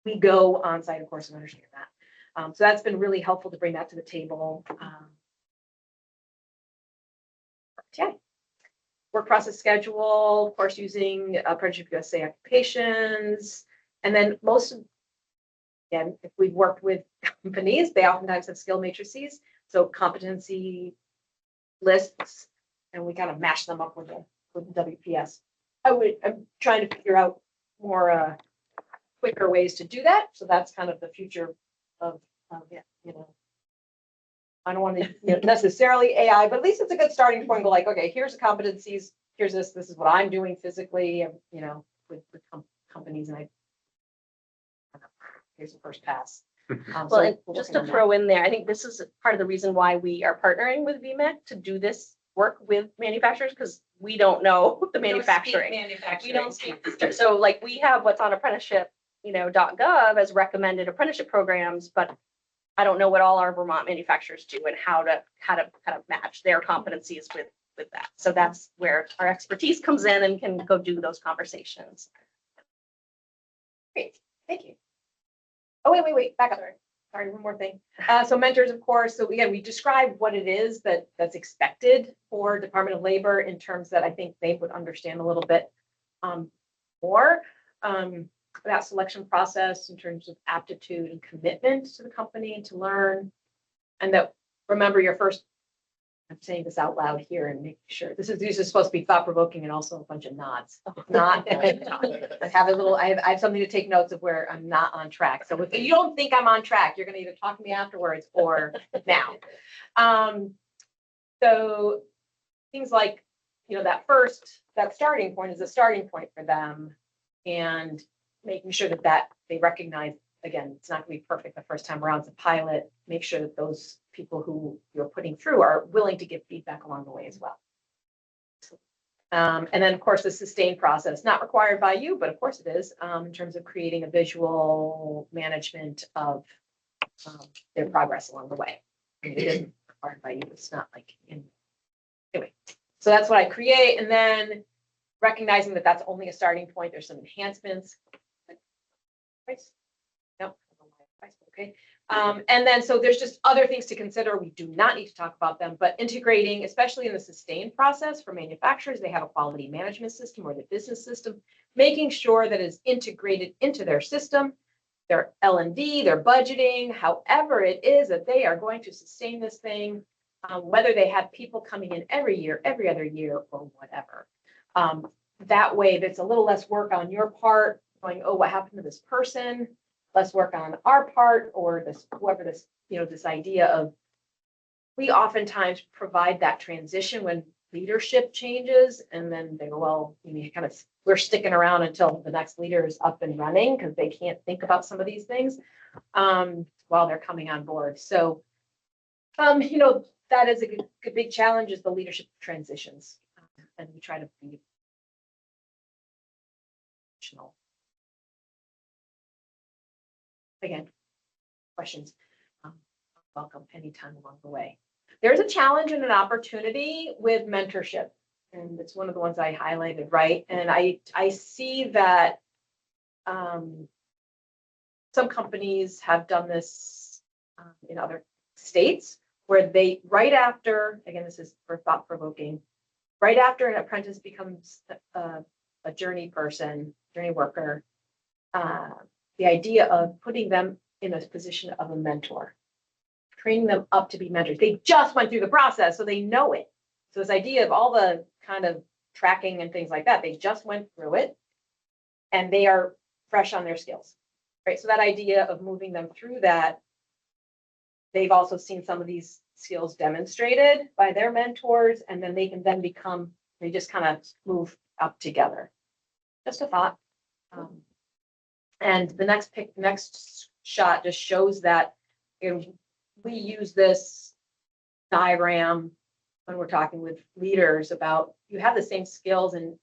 we go on site, of course, and understand that. So that's been really helpful to bring that to the table. Yeah. Work process schedule, of course, using Apprenticeship USA occupations. And then again, if we've worked with companies, they oftentimes have skill matrices. So competency lists, and we kind of mash them up with the WPS. I'm trying to figure out more quicker ways to do that. So that's kind of the future of I don't want to necessarily AI, but at least it's a good starting point. Go like, okay, here's the competencies. Here's this is what I'm doing physically, with companies, and here's the first pass. Well, and just to throw in there, I think this is part of the reason why we are partnering with VMEC to do this work with manufacturers, because we don't know the manufacturing. We don't speak. So like we have what's on apprenticeship, .gov as recommended apprenticeship programs, but I don't know what all our Vermont manufacturers do and how to kind of match their competencies with that. So that's where our expertise comes in and can go do those conversations. Great, thank you. Oh, wait, back up. Sorry, one more thing. So mentors, of course. So again, we describe what it is that's expected for Department of Labor in terms that I think they would understand a little bit more. That selection process in terms of aptitude and commitment to the company and to learn. And that, remember your first, I'm saying this out loud here and make sure these is supposed to be thought provoking and also a bunch of nods. Not, I have something to take notes of where I'm not on track. So if you don't think I'm on track, you're going to either talk to me afterwards or now. So things like, that that starting point is a starting point for them. And making sure that they recognize, again, it's not gonna be perfect the first time around, it's a pilot. Make sure that those people who you're putting through are willing to give feedback along the way as well. And then, of course, the sustained process, not required by you, but of course it is, in terms of creating a visual management of their progress along the way. I mean, it isn't required by you, it's not like, anyway. So that's what I create, and then recognizing that that's only a starting point, there's some enhancements. Nope. Okay. And then, so there's just other things to consider. We do not need to talk about them, but integrating, especially in the sustained process for manufacturers, they have a quality management system or the business system, making sure that it's integrated into their system, their L&D, their budgeting, however it is that they are going to sustain this thing, whether they have people coming in every year, every other year, or whatever. That way, there's a little less work on your part, going, oh, what happened to this person? Less work on our part, or this, whoever this, this idea of, we oftentimes provide that transition when leadership changes, and then they go, well, we're sticking around until the next leader is up and running because they can't think about some of these things while they're coming on board. So, that is a big challenge, is the leadership transitions, and we try to be intentional. Again, questions, welcome anytime along the way. There's a challenge and an opportunity with mentorship, and it's one of the ones I highlighted, right? And I see that some companies have done this in other states, where they, right after, again, this is for thought-provoking, right after an apprentice becomes a journey person, journey worker, the idea of putting them in a position of a mentor, training them up to be mentors. They just went through the process, so they know it. So this idea of all the kind of tracking and things like that, they just went through it and they are fresh on their skills, right? So that idea of moving them through that, they've also seen some of these skills demonstrated by their mentors, and then they can then become, they just kind of move up together. Just a thought. And the next shot just shows that we use this diagram when we're talking with leaders about, you have the same skills and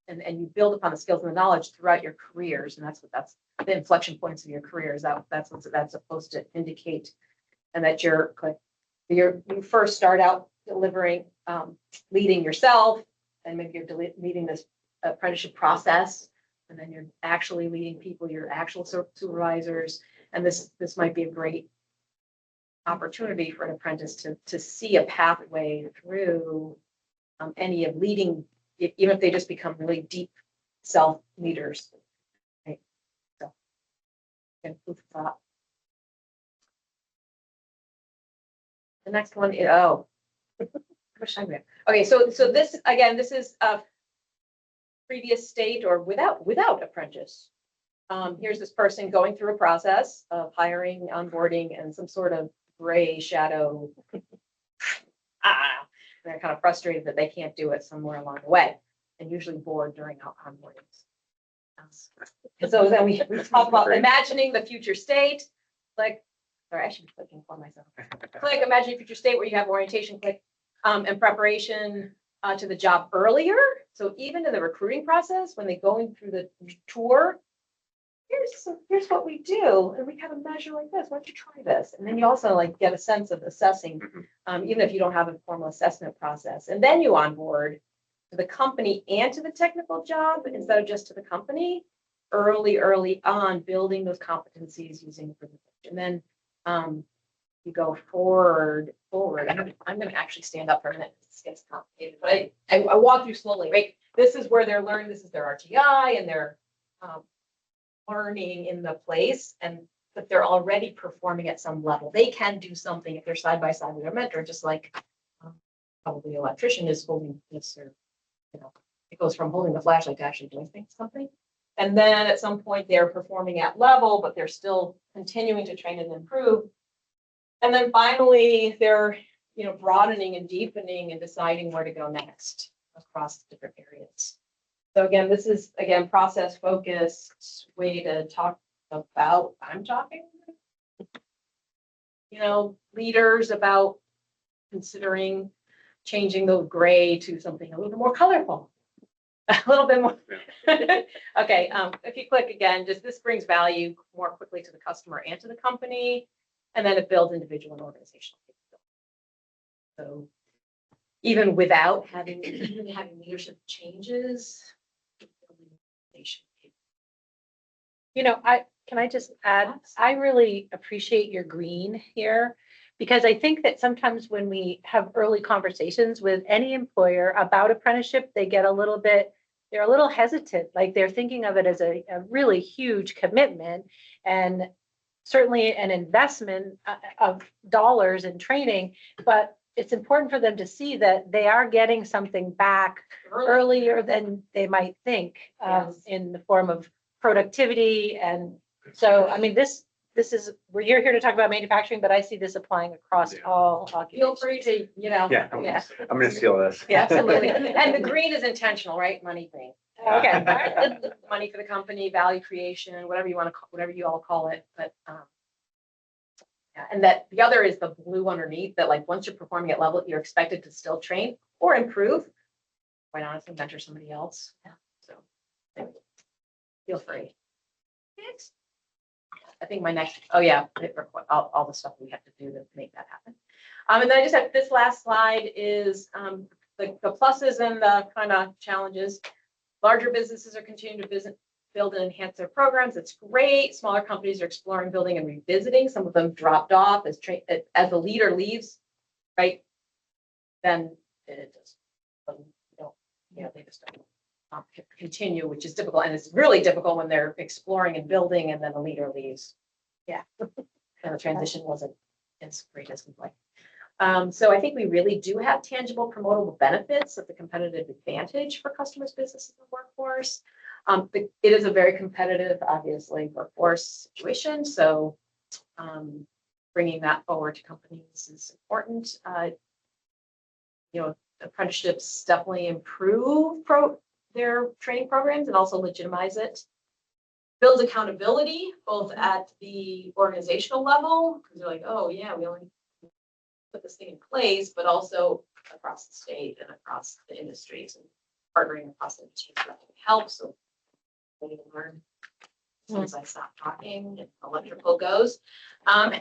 you build upon the skills and the knowledge throughout your careers, and that's the inflection points of your careers. That's what that's supposed to indicate, and that you first start out delivering, leading yourself, and maybe you're leading this apprenticeship process. And then you're actually leading people, your actual supervisors. And this might be a great opportunity for an apprentice to see a pathway through any of leading, even if they just become really deep self leaders. Right? So, again, food for thought. The next one is, okay, so this, again, this is a previous state or without apprentice. Here's this person going through a process of hiring, onboarding, and some sort of gray shadow. They're kind of frustrated that they can't do it somewhere along the way, and usually bored during onboardings. So then we talk about imagining the future state. Like, sorry, I should be clicking for myself. Click, imagine a future state where you have orientation, click, and preparation to the job earlier. So even in the recruiting process, when they're going through the tour, here's what we do, and we kind of measure like this. Why don't you try this? And then you also like get a sense of assessing, even if you don't have a formal assessment process. And then you onboard to the company and to the technical job instead of just to the company early on, building those competencies using the, and then you go forward. I'm going to actually stand up for a minute. This gets complicated, but I walk through slowly, right? This is where they're learning. This is their RTI, and they're learning in the place, but they're already performing at some level. They can do something if they're side by side with their mentor, just like probably the electrician is holding this, or it goes from holding the flashlight to actually doing something. And then at some point they're performing at level, but they're still continuing to train and improve. And then finally they're, broadening and deepening and deciding where to go next across different areas. So again, this is, again, process focused way to talk about, I'm talking, leaders about considering changing the gray to something a little bit more colorful. A little bit more. Okay, if you click again, just this brings value more quickly to the customer and to the company, and then it builds individual and organizational capability. So even without having leadership changes, Can I just add, I really appreciate your green here. Because I think that sometimes when we have early conversations with any employer about apprenticeship, they're a little hesitant, like they're thinking of it as a really huge commitment and certainly an investment of dollars in training, but it's important for them to see that they are getting something back earlier than they might think, in the form of productivity. And so, I mean, this is, you're here to talk about manufacturing, but I see this applying across all feel occupations. free to, Yeah, I'm gonna steal this. Yeah, absolutely. And the green is intentional, right? Money green. Okay. Money for the company, value creation, whatever you want to call, whatever you all call it, but, yeah, and that the other is the blue underneath that, like, once you're performing at level, you're expected to still train or improve. Quite honestly, mentor somebody else. Yeah. So anyway, feel free. Next. I think my next, oh yeah, all the stuff we have to do to make that happen. And then I just have this last slide is the pluses and the kind of challenges. Larger businesses are continuing to build and enhance their programs. It's great. Smaller companies are exploring, building, and revisiting. Some of them dropped off as the leader leaves, right? Then it just they just don't continue, which is difficult, and it's really difficult when they're exploring and building, and then the leader leaves. Yeah, and the transition wasn't as great as we'd like. So I think we really do have tangible promotable benefits of the competitive advantage for customers, businesses, and workforce. It is a very competitive, obviously, workforce situation. So bringing that forward to companies is important. Apprenticeships definitely improve their training programs and also legitimize it. Builds accountability both at the organizational level, because they're like, oh yeah, we only put this thing in place, but also across the state and across the industries and partnering across the industries that can help. So they learn as soon as I stop talking and electrical goes. And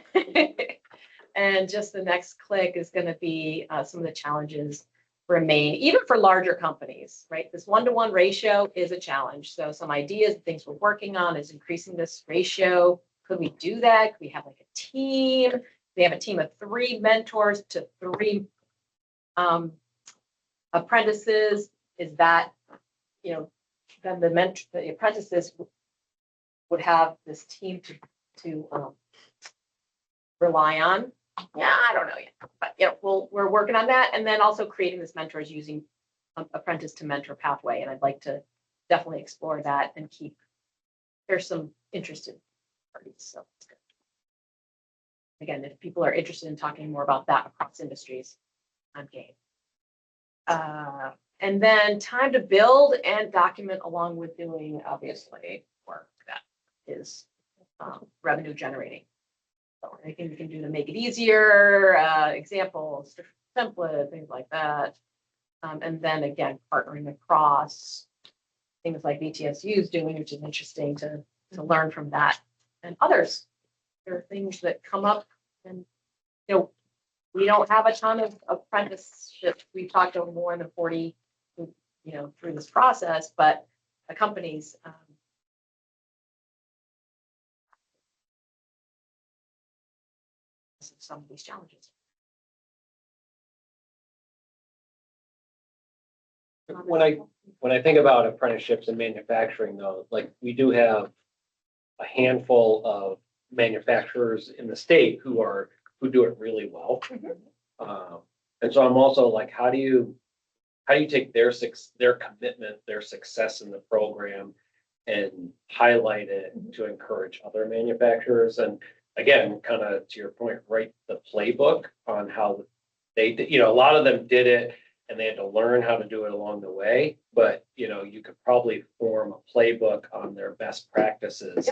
just the next click is going to be some of the challenges remain, even for larger companies, right? This 1-to-1 ratio is a challenge. So some ideas and things we're working on is increasing this ratio. Could we do that? Could we have like a team? We have a team of 3 mentors to 3 apprentices. Is that, then the apprentices would have this team to rely on. Yeah, I don't know yet, but we're working on that, and then also creating this mentors using apprentice to mentor pathway, and I'd like to definitely explore that and there's some interested parties, so it's good. Again, if people are interested in talking more about that across industries, I'm game. And then time to build and document along with doing, obviously, work that is revenue generating. So anything we can do to make it easier, examples, template, things like that. And then again, partnering across things like VTSU is doing, which is interesting to learn from that and others. There are things that come up, and we don't have a ton of apprenticeships. We've talked to more than 40, through this process, but the companies. Some of these challenges. When I think about apprenticeships in manufacturing, though, like we do have a handful of manufacturers in the state who do it really well. And so I'm also like, how do you take their commitment, their success in the program and highlight it to encourage other manufacturers? And again, kind of to your point, write the playbook on how they did, a lot of them did it and they had to learn how to do it along the way. But, you know, you could probably form a playbook on their best practices.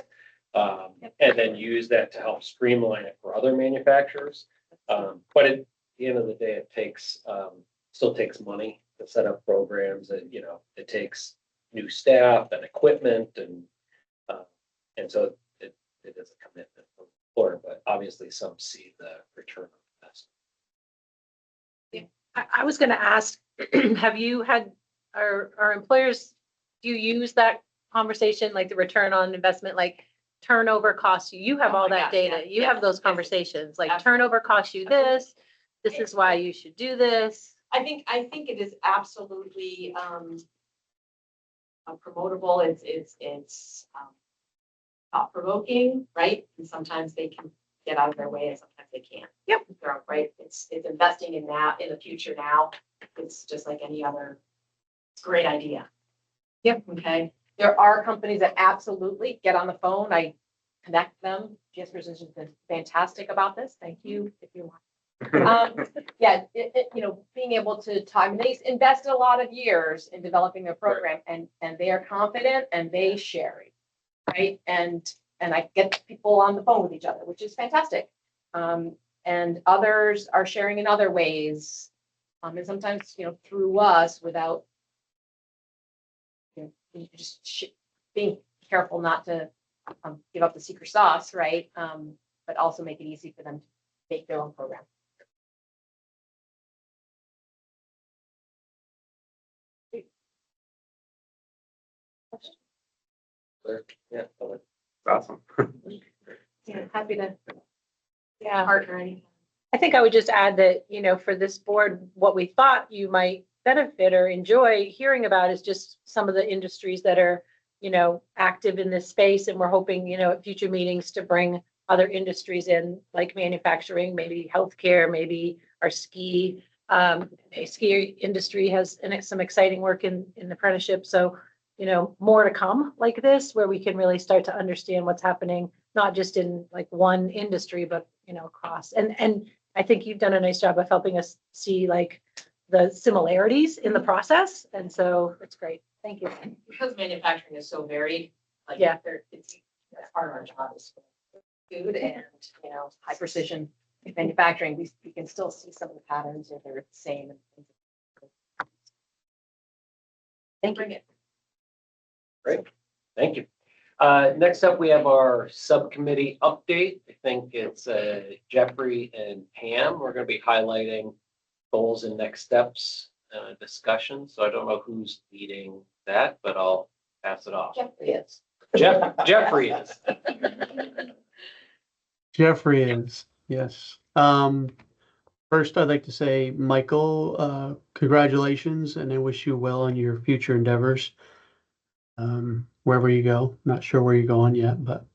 And then use that to help streamline it for other manufacturers. But at the end of the day, it takes, still takes money to set up programs, and, you know, it takes new staff and equipment, and so it is a commitment from the employer, but obviously some see the return on investment. I was gonna ask, have you had, our employers, do you use that conversation, like the return on investment, like turnover costs you, you have Oh all my that gosh, data, yeah, you yeah, have those yes, conversations, like absolutely. turnover costs you this is why you should do this. I think it is absolutely, promotable. It's thought provoking, right? And sometimes they can get out of their way and sometimes they can't. Yep. They're right. It's investing in now, in the future now. It's just like any other great idea. Yep. Okay. There are companies that absolutely get on the phone. I connect them. GS Business has been fantastic about this. Thank you if you want. Yeah, you know, being able to talk, I mean, they invested a lot of years in developing their program, and they are confident and they share it, right? And I get people on the phone with each other, which is fantastic. And others are sharing in other ways, and sometimes, you know, through us without, you know, just being careful not to give up the secret sauce, right? But also make it easy for them to make their own program. Yeah. Awesome. Yeah, happy to Yeah. partner anytime. I think I would just add that, you know, for this board, what we thought you might benefit or enjoy hearing about is just some of the industries that are, you know, active in this space. And we're hoping, you know, at future meetings to bring other industries in, like manufacturing, maybe healthcare, maybe our ski industry has some exciting work in apprenticeship. So, you know, more to come like this, where we can really start to understand what's happening, not just in like one industry, but, you know, across. And I think you've done a nice job of helping us see like the similarities in the process. And so it's great. Thank you. Because manufacturing is so varied, like, Yeah. it's part of our job is food and, you know, high precision manufacturing. We can still see some of the patterns if they're the same. Thank Bring you. it. Great, thank you. Next up, we have our subcommittee update. I think it's Jeffrey and Pam. We're going to be highlighting goals and next steps discussion. So I don't know who's leading that, but I'll pass it off. Jeffrey is. Jeffrey is. Jeffrey is, yes. First, I'd like to say, Michael, congratulations, and I wish you well in your future endeavors. Wherever you go, not sure where you're going yet, but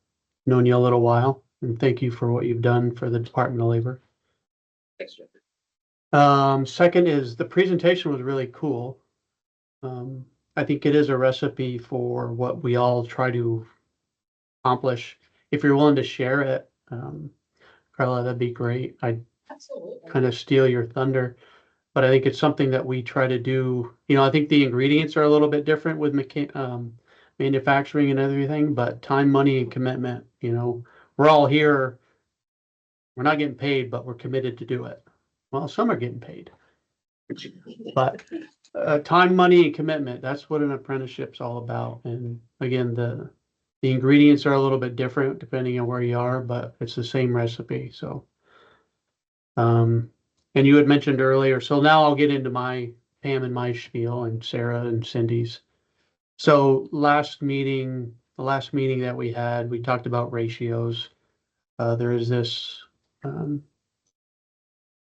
known you a little while, and thank you for what you've done for the Department of Labor. Thanks, Jeffrey. Second is the presentation was really cool. I think it is a recipe for what we all try to accomplish. If you're willing to share it, Carla, that'd be great. I'd Absolutely. kind of steal your thunder, but I think it's something that we try to do. You know, I think the ingredients are a little bit different with manufacturing and everything, but time, money, and commitment, you know, we're all here. We're not getting paid, but we're committed to do it. Well, some are getting paid, but time, money, and commitment, that's what an apprenticeship's all about. And again, the ingredients are a little bit different depending on where you are, but it's the same recipe. So, and you had mentioned earlier, so now I'll get into my Pam and my spiel and Sarah and Cindy's. So the last meeting that we had, we talked about ratios. There is this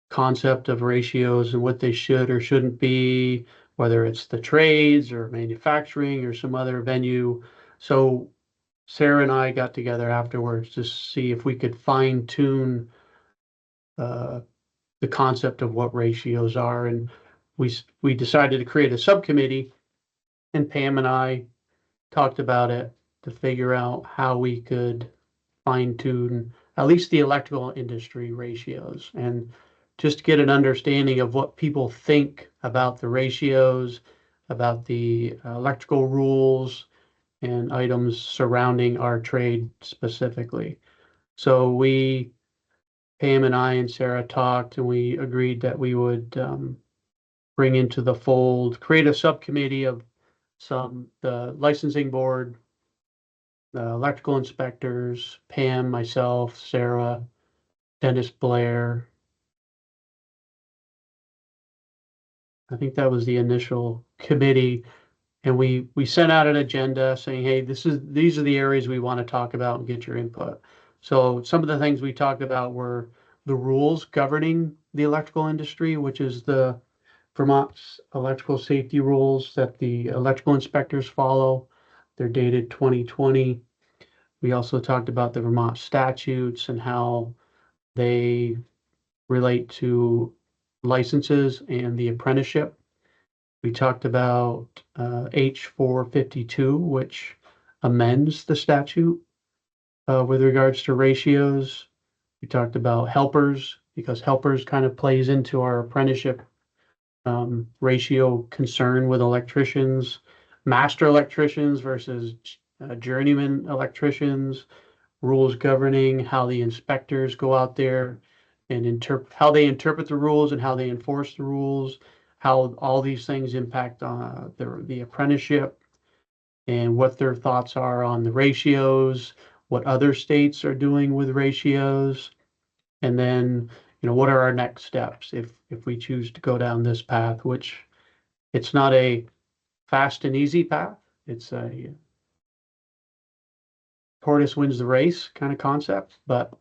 concept of ratios and what they should or shouldn't be, whether it's the trades or manufacturing or some other venue. So Sarah and I got together afterwards to see if we could fine tune the concept of what ratios are. And we decided to create a subcommittee, and Pam and I talked about it to figure out how we could fine tune at least the electrical industry ratios. And just to get an understanding of what people think about the ratios, about the electrical rules, and items surrounding our trade specifically. So Pam and I and Sarah talked, and we agreed that we would bring into the fold, create a subcommittee of the licensing board, the electrical inspectors, Pam, myself, Sarah, Dennis Blair. I think that was the initial committee. And we sent out an agenda saying, hey, these are the areas we want to talk about and get your input. So some of the things we talked about were the rules governing the electrical industry, which is the Vermont's electrical safety rules that the electrical inspectors follow. They're dated 2020. We also talked about the Vermont statutes and how they relate to licenses and the apprenticeship. We talked about H452, which amends the statute with regards to ratios. We talked about helpers, because helpers kind of plays into our apprenticeship ratio concern with electricians, master electricians versus journeyman electricians, rules governing how the inspectors go out there and how they interpret the rules and how they enforce the rules, how all these things impact the apprenticeship, and what their thoughts are on the ratios, what other states are doing with ratios, and then what are our next steps if we choose to go down this path, which it's not a fast and easy path. It's a tortoise wins the race kind of concept, but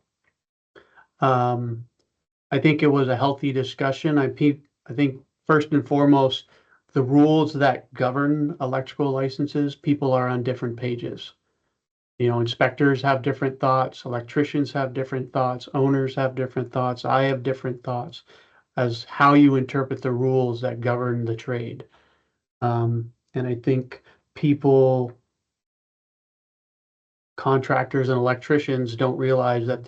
I think it was a healthy discussion. I think first and foremost, the rules that govern electrical licenses, people are on different pages. Inspectors have different thoughts, electricians have different thoughts, owners have different thoughts, I have different thoughts as how you interpret the rules that govern the trade. And I think contractors and electricians don't realize that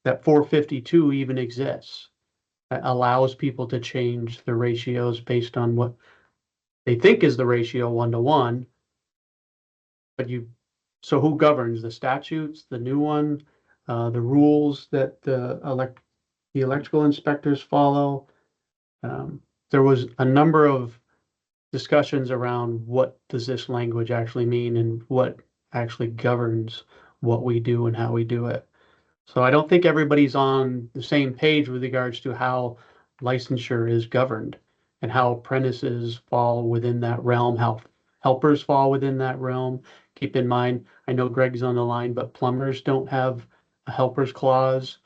that 452 even exists. That allows people to change the ratios based on what they think is the ratio 1-to-1. So who governs the statutes, the new one, the rules that the electrical inspectors follow? There was a number of discussions around what does this language actually mean and what actually governs what we do and how we do it. So I don't think everybody's on the same page with regards to how licensure is governed and how apprentices fall within that realm, how helpers fall within that realm. Keep in mind, I know Greg's on the line, but plumbers don't have a helper's clause.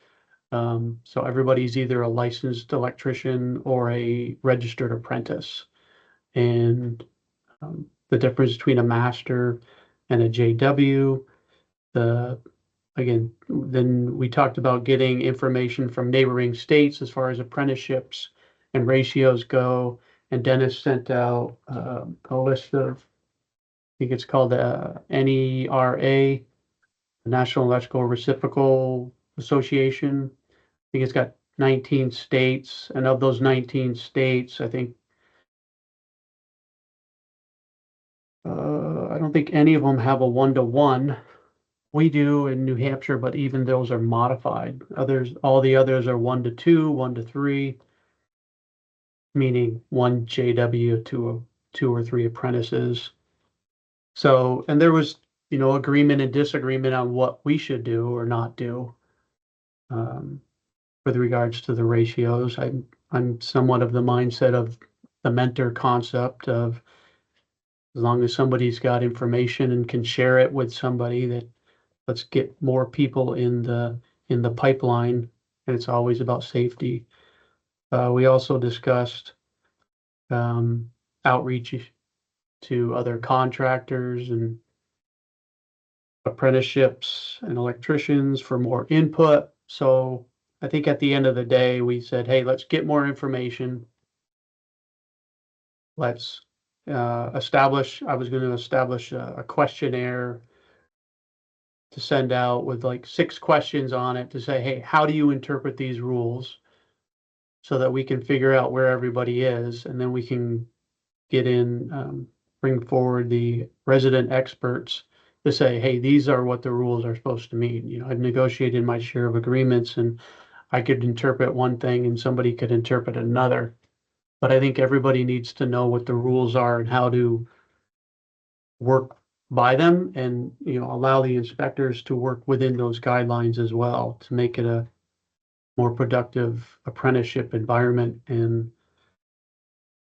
So everybody's either a licensed electrician or a registered apprentice. And the difference between a master and a JW, then we talked about getting information from neighboring states as far as apprenticeships and ratios go. And Dennis sent out a list of, I think it's called the NERA, the National Electrical Reciprocal Association. I think it's got 19 states, and of those 19 states, I think I don't think any of them have a 1-to-1. We do in New Hampshire, but even those are modified. All the others are 1-to-2, 1-to-3, meaning one JW to 2 or 3 apprentices. So, and there was, agreement and disagreement on what we should do or not do with regards to the ratios. I'm somewhat of the mindset of the mentor concept of as long as somebody's got information and can share it with somebody, that let's get more people in the pipeline, and it's always about safety. We also discussed outreach to other contractors and apprenticeships and electricians for more input. So I think at the end of the day, we said, hey, let's get more information. Let's I was going to establish a questionnaire to send out with like 6 questions on it to say, hey, how do you interpret these rules? so that we can figure out where everybody is, and then we can get in, bring forward the resident experts to say, hey, these are what the rules are supposed to mean. You know, I've negotiated my share of agreements, and I could interpret one thing and somebody could interpret another. But I think everybody needs to know what the rules are and how to work by them, and, you know, allow the inspectors to work within those guidelines as well to make it a more productive apprenticeship environment and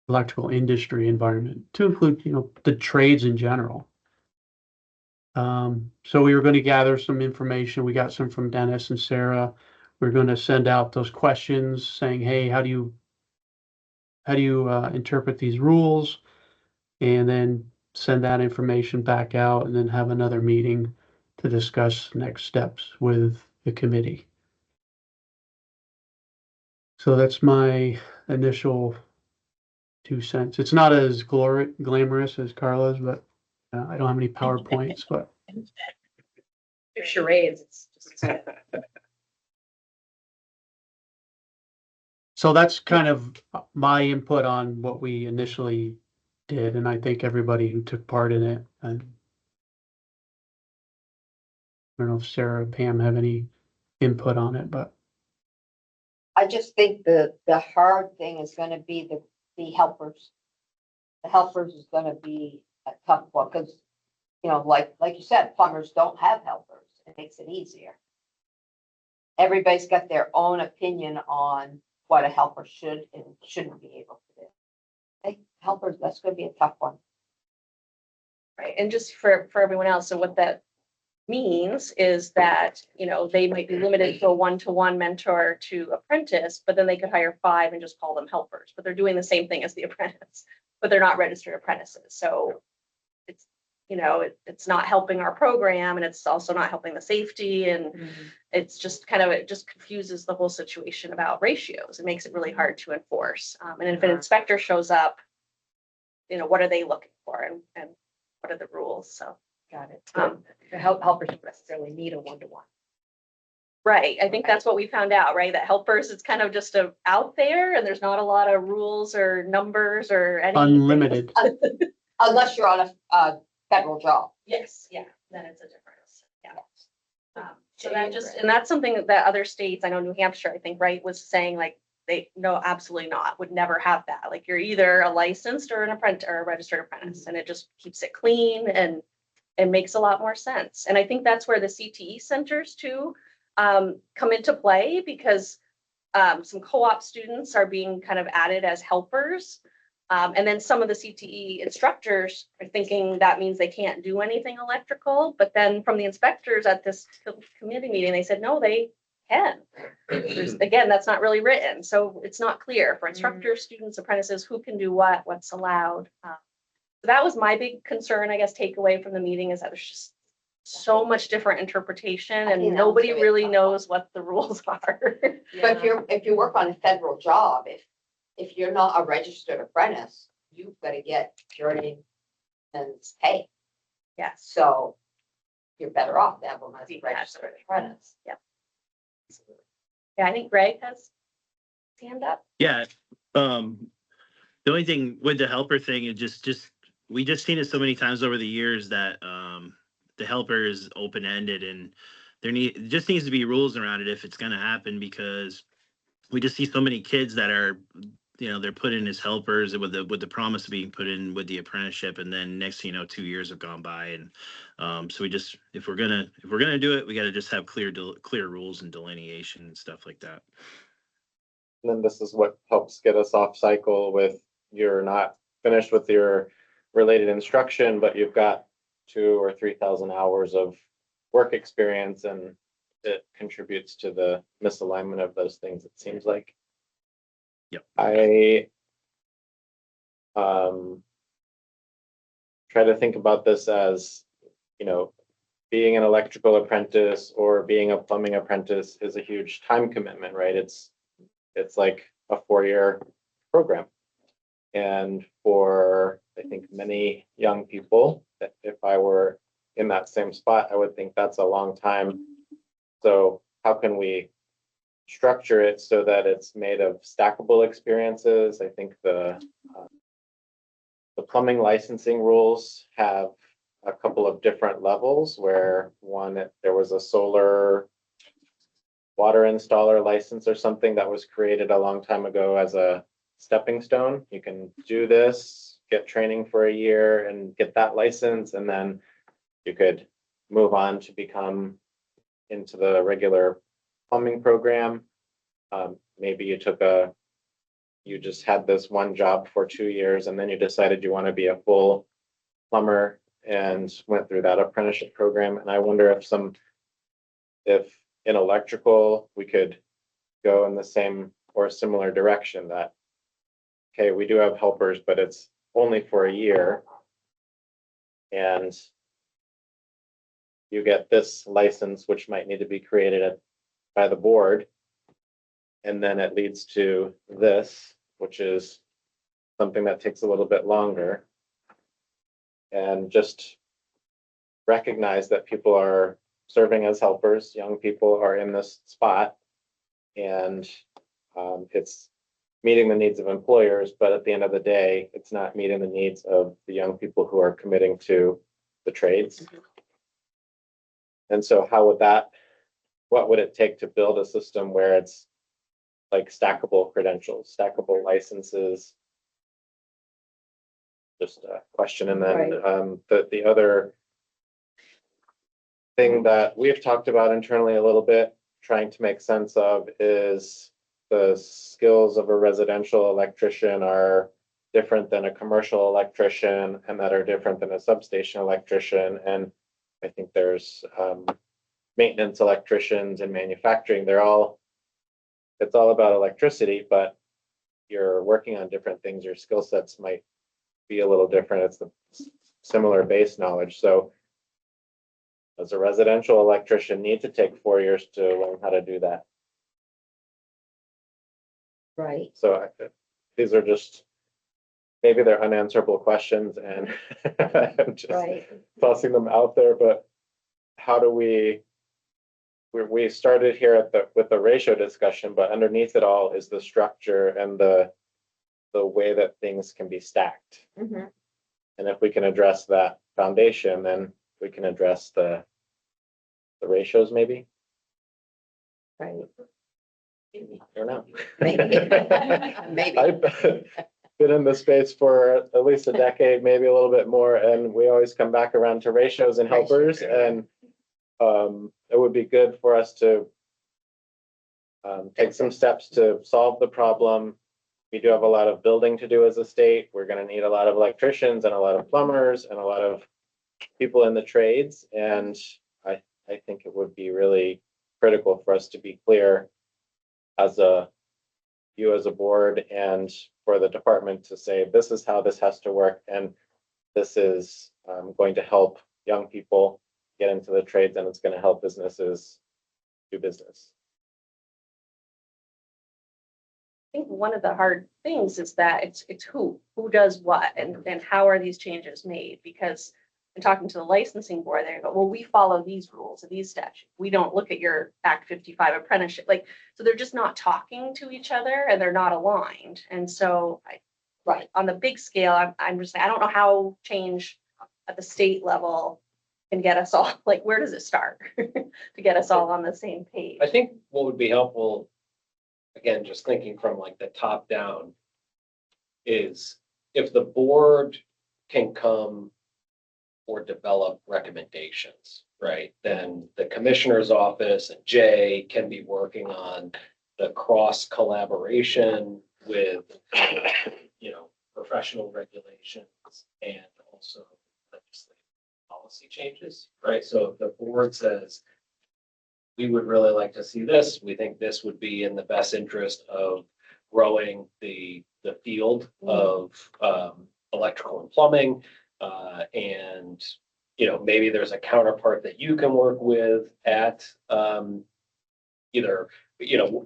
electrical industry environment, to include, you know, the trades in general. So we were going to gather some information. We got some from Dennis and Sarah. We're going to send out those questions saying, hey, how do you interpret these rules? And then send that information back out, and then have another meeting to discuss next steps with the committee. So that's my initial 2 cents. It's not as glamorous as Carla's, but I don't have any PowerPoints, but They're charades, it's just. so that's kind of my input on what we initially did, and I thank everybody who took part in it. And I don't know if Sarah or Pam have any input on it, but I just think the hard thing is gonna be the helpers. The helpers is gonna be a tough one, because, you know, like you said, plumbers don't have helpers. It makes it easier. Everybody's got their own opinion on what a helper should and shouldn't be able to do. I think helpers, that's gonna be a tough one. Right, and just for everyone else, so what that means is that, you know, they might be limited to a one-to-one mentor to apprentice, but then they could hire 5 and just call them helpers, but they're doing the same thing as the apprentice, but they're not registered apprentices. So it's, you know, it's not helping our program, and it's also not helping the safety, and it's just kind of, it just confuses the whole situation about ratios. It makes it really hard to enforce. And if an inspector shows up, you know, what are they looking for, and what are the rules? So. Got it. The helpers don't necessarily need a one-to-one. Right, I think that's what we found out, right? That helpers, it's kind of just out there, and there's not a lot of rules or numbers or anything. unlimited. Unless you're on a federal job. Yes, yeah, then it's a difference, yeah. So that just, and that's something that other states, I know New Hampshire, I think, right, was saying like, they, no, absolutely not, would never have that. Like, you're either a licensed or an apprentice or a registered apprentice, and it just keeps it clean, and it makes a lot more sense. And I think that's where the CTE centers too come into play, because some co-op students are being kind of added as helpers. And then some of the CTE instructors are thinking that means they can't do anything electrical. But then from the inspectors at this committee meeting, they said, no, they can. Again, that's not really written. So it's not clear for instructors, students, apprentices, who can do what, what's allowed. So that was my big concern, I guess, takeaway from the meeting, is that there's just so much different interpretation, I think and that was nobody gonna be really tough. knows what the rules are. But if you work on a federal job, if you're not a registered apprentice, you've got to get journeyman's pay. Yes. So you're better off to have them as a Yeah, registered apprentice. Yeah. Yeah, I think Greg has his hand up. Yeah, the only thing with the helper thing is just we just seen it so many times over the years that the helper is open-ended, and just needs to be rules around it if it's gonna happen, because we just see so many kids that are, you know, they're put in as helpers with the promise of being put in with the apprenticeship, and then next thing you know, 2 years have gone by, and so we just, if we're gonna do it, we got to just have clear rules and delineation and stuff like that. And then this is what helps get us off cycle with, you're not finished with your related instruction, but you've got 2,000 or 3,000 hours of work experience, and it contributes to the misalignment of those things, it seems like. Yep. I try to think about this as, you know, being an electrical apprentice or being a plumbing apprentice is a huge time commitment, right? It's like a 4-year program. And for, I think, many young people, if I were in that same spot, I would think that's a long time. So how can we structure it so that it's made of stackable experiences. I think the plumbing licensing rules have a couple of different levels where one, there was a solar water installer license or something that was created a long time ago as a stepping stone. You can do this, get training for a year and get that license, and then you could move on to become into the regular plumbing program. Maybe you just had this one job for 2 years and then you decided you want to be a full plumber and went through that apprenticeship program. And I wonder if in electrical, we could go in the same or similar direction that, okay, we do have helpers, but it's only for a year. And you get this license, which might need to be created by the board. And then it leads to this, which is something that takes a little bit longer. And just recognize that people are serving as helpers, young people are in this spot. And it's meeting the needs of employers, but at the end of the day, it's not meeting the needs of the young people who are committing to the trades. And so what would it take to build a system where it's like stackable credentials, stackable licenses? Just a question. And then the other thing that we've talked about internally a little bit, trying to make sense of, is the skills of a residential electrician are different than a commercial electrician, and that are different than a substation electrician. And I think there's maintenance electricians and manufacturing. It's all about electricity, but you're working on different things. Your skill sets might be a little different. It's the similar base knowledge. So does a residential electrician need to take 4 years to learn how to do that? Right. So these are just, maybe they're unanswerable questions and I'm just tossing them out there, but how do we started here with the ratio discussion, but underneath it all is the structure and the way that things can be stacked. Mhm. And if we can address that foundation, then we can address the ratios maybe. Right. Maybe, I don't know. Maybe. I've been in the space for at least a decade, maybe a little bit more, and we always come back around to ratios and helpers. And it would be good for us to take some steps to solve the problem. We do have a lot of building to do as a state. We're going to need a lot of electricians and a lot of plumbers and a lot of people in the trades. And I think it would be really critical for us to be clear as you as a board and for the department to say, this is how this has to work. And this is going to help young people get into the trades, and it's going to help businesses do business. I think one of the hard things is that it's who does what and how are these changes made? Because in talking to the licensing board, they go, well, we follow these rules and these statutes. We don't look at your Act 55 apprenticeship. So they're just not talking to each other and they're not aligned. And so on the big scale, I'm just saying, I don't know how change at the state level can get us all, where does it start to get us all on the same page? I think what would be helpful, again, just thinking from the top down, is if the board can come or develop recommendations, right? Then the commissioner's office and Jay can be working on the cross collaboration with, professional regulations and also legislative policy changes, right? So if the board says, we would really like to see this, we think this would be in the best interest of growing the field of electrical and plumbing, and maybe there's a counterpart that you can work with at either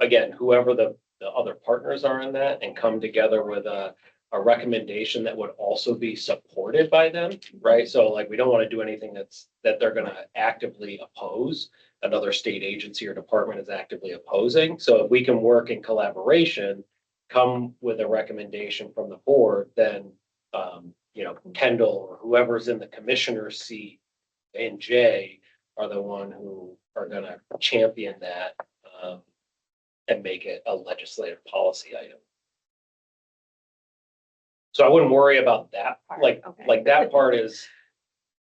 again, whoever the other partners are in that, and come together with a recommendation that would also be supported by them, right? So we don't want to do anything that they're going to actively oppose. another state agency or department is actively opposing. So if we can work in collaboration, come with a recommendation from the board, then, Kendall or whoever's in the commissioner's seat and Jay are the one who are gonna champion that, and make it a legislative policy item. So I wouldn't worry about that, like that part is,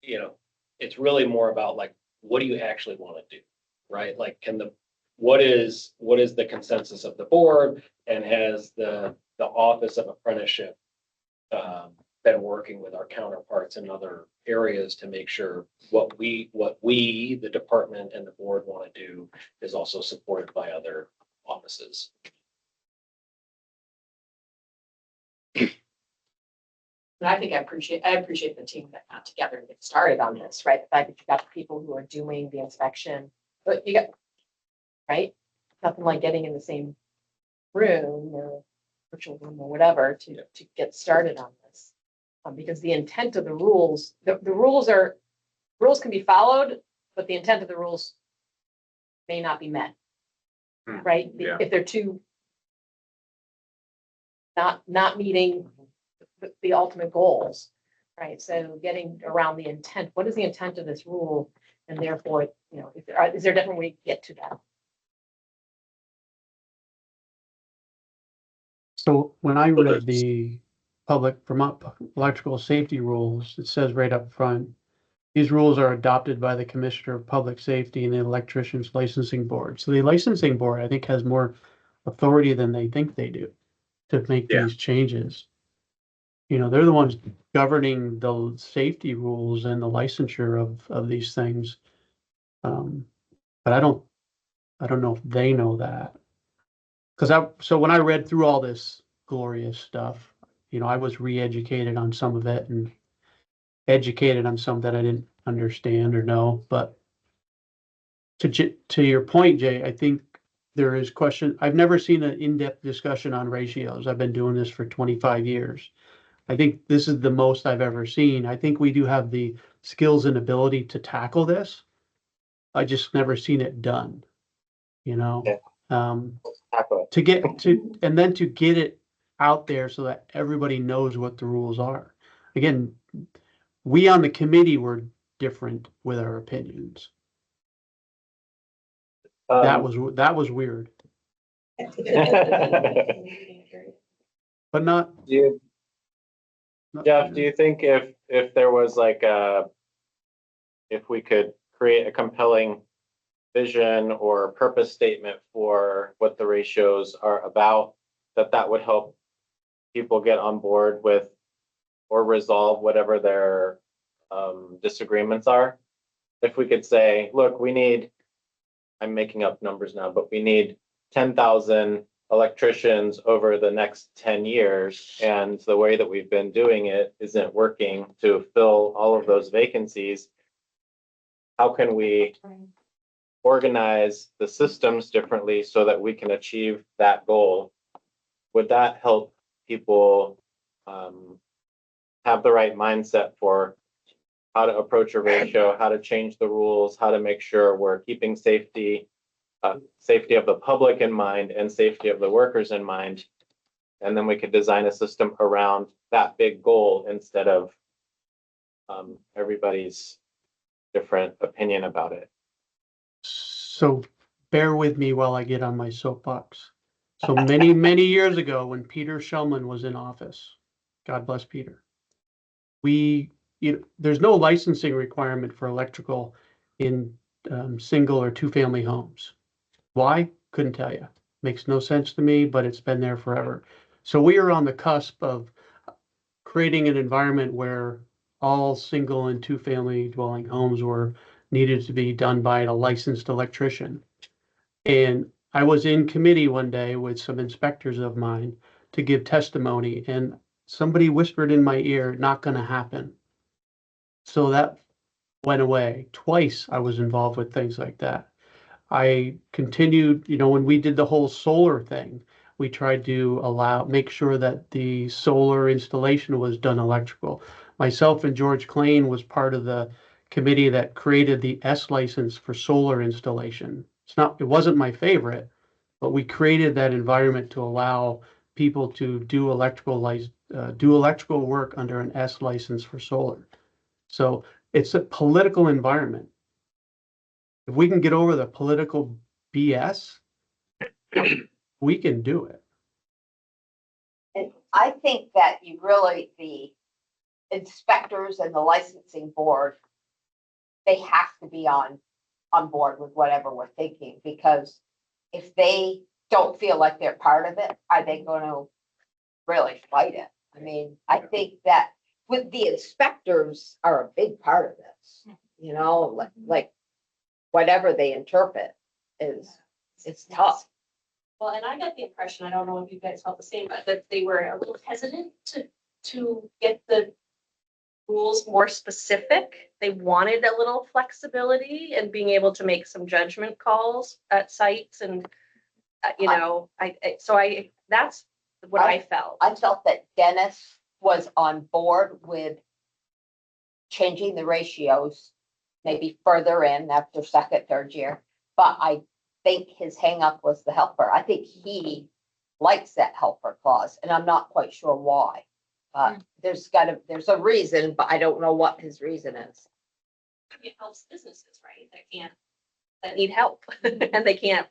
it's really more about like, what do you actually want to do, right? Like, what is the consensus of the board, and has the Office of Apprenticeship been working with our counterparts in other areas to make sure what we, the department and the board want to do is also supported by other offices. And I think I appreciate the team that got together and get started on this, right? The fact that you got the people who are doing the inspection, but you got, right? Nothing like getting in the same room or virtual room or whatever to get started on this. Because the intent of the rules, the rules can be followed, but the intent of the rules may not be met. Right? Yeah. If they're too not meeting the ultimate goals, right? So getting around the intent, what is the intent of this rule? And therefore, is there a different way to get to that? So when I read the Vermont electrical safety rules, it says right up front, these rules are adopted by the Commissioner of Public Safety and the Electricians Licensing Board. So the licensing board, I think, has more authority than they think they do to make these changes. They're the ones governing the safety rules and the licensure of these things. But I don't know if they know that. So when I read through all this glorious stuff, I was re-educated on some of it and educated on some that I didn't understand or know. But to your point, Jay, I think there is question. I've never seen an in-depth discussion on ratios. I've been doing this for 25 years. I think this is the most I've ever seen. I think we do have the skills and ability to tackle this. I just never seen it done, to get it out there so that everybody knows what the rules are. Again, we on the committee were different with our opinions. That was weird, but not. Jeff, do you think if there was like if we could create a compelling vision or purpose statement for what the ratios are about, that would help people get on board with or resolve whatever their disagreements are? If we could say, look, I'm making up numbers now, but we need 10,000 electricians over the next 10 years. And the way that we've been doing it isn't working to fill all of those vacancies. How can we organize the systems differently so that we can achieve that goal? Would that help people have the right mindset for how to approach a ratio, how to change the rules, how to make sure we're keeping safety of the public in mind and safety of the workers in mind? And then we could design a system around that big goal instead of everybody's different opinion about it. So bear with me while I get on my soapbox. So many, many years ago, when Peter Shulman was in office, God bless Peter, there's no licensing requirement for electrical in single or two-family homes. Why? Couldn't tell you. Makes no sense to me, but it's been there forever. So we are on the cusp of creating an environment where all single and two-family dwelling homes were needed to be done by a licensed electrician. And I was in committee one day with some inspectors of mine to give testimony, and somebody whispered in my ear, not going to happen. So that went away. Twice I was involved with things like that. I continued, when we did the whole solar thing, we tried to make sure that the solar installation was done electrical. Myself and George Klain was part of the committee that created the S license for solar installation. It wasn't my favorite, but we created that environment to allow people to do electrical work under an S license for solar. So it's a political environment. If we can get over the political BS, we can do it. And I think that the inspectors and the licensing board, they have to be on board with whatever we're thinking, because if they don't feel like they're part of it, are they going to really fight it? I mean, I think that with the inspectors are a big part of this, you know, like whatever they interpret it's tough. Well, and I got the impression, I don't know if you guys felt the same, but that they were a little hesitant to get the rules more specific. They wanted a little flexibility and being able to make some judgment calls at sites and, that's what I felt. I felt that Dennis was on board with changing the ratios, maybe further in after second, third year. But I think his hangup was the helper. I think he likes that helper clause, and I'm not quite sure why. But there's a reason, but I don't know what his reason is. It helps businesses, right? That need help and they can't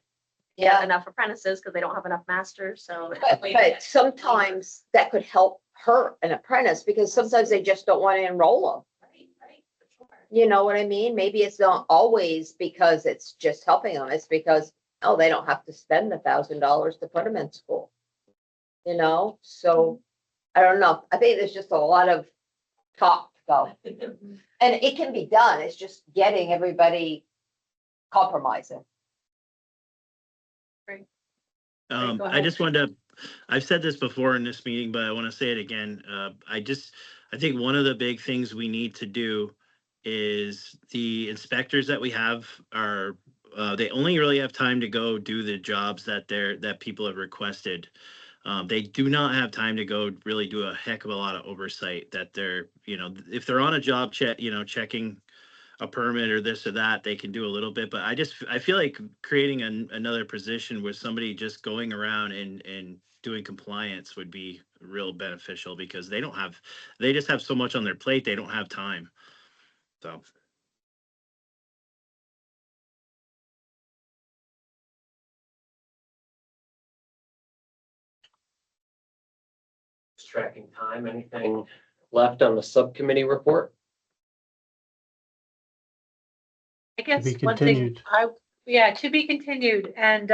get enough apprentices because they don't have enough masters. So, but sometimes that could help hurt an apprentice, because sometimes they just don't want to enroll them. Right, for sure. You know what I mean? Maybe it's not always because it's just helping them. It's because, oh, they don't have to spend $1,000 to put them in school. You know, so I don't know. I think there's just a lot of talk to go. And it can be done. It's just getting everybody compromising. I just wanted to, I've said this before in this meeting, but I want to say it again. I think one of the big things we need to do is the inspectors that we have are, they only really have time to go do the jobs that people have requested. They do not have time to go really do a heck of a lot of oversight that if they're on a job checking a permit or this or that, they can do a little bit, but I feel like creating another position with somebody just going around and doing compliance would be real beneficial, because they just have so much on their plate, they don't have time. So. Just tracking time, anything left on the subcommittee report? I guess be one thing continued. to be continued. And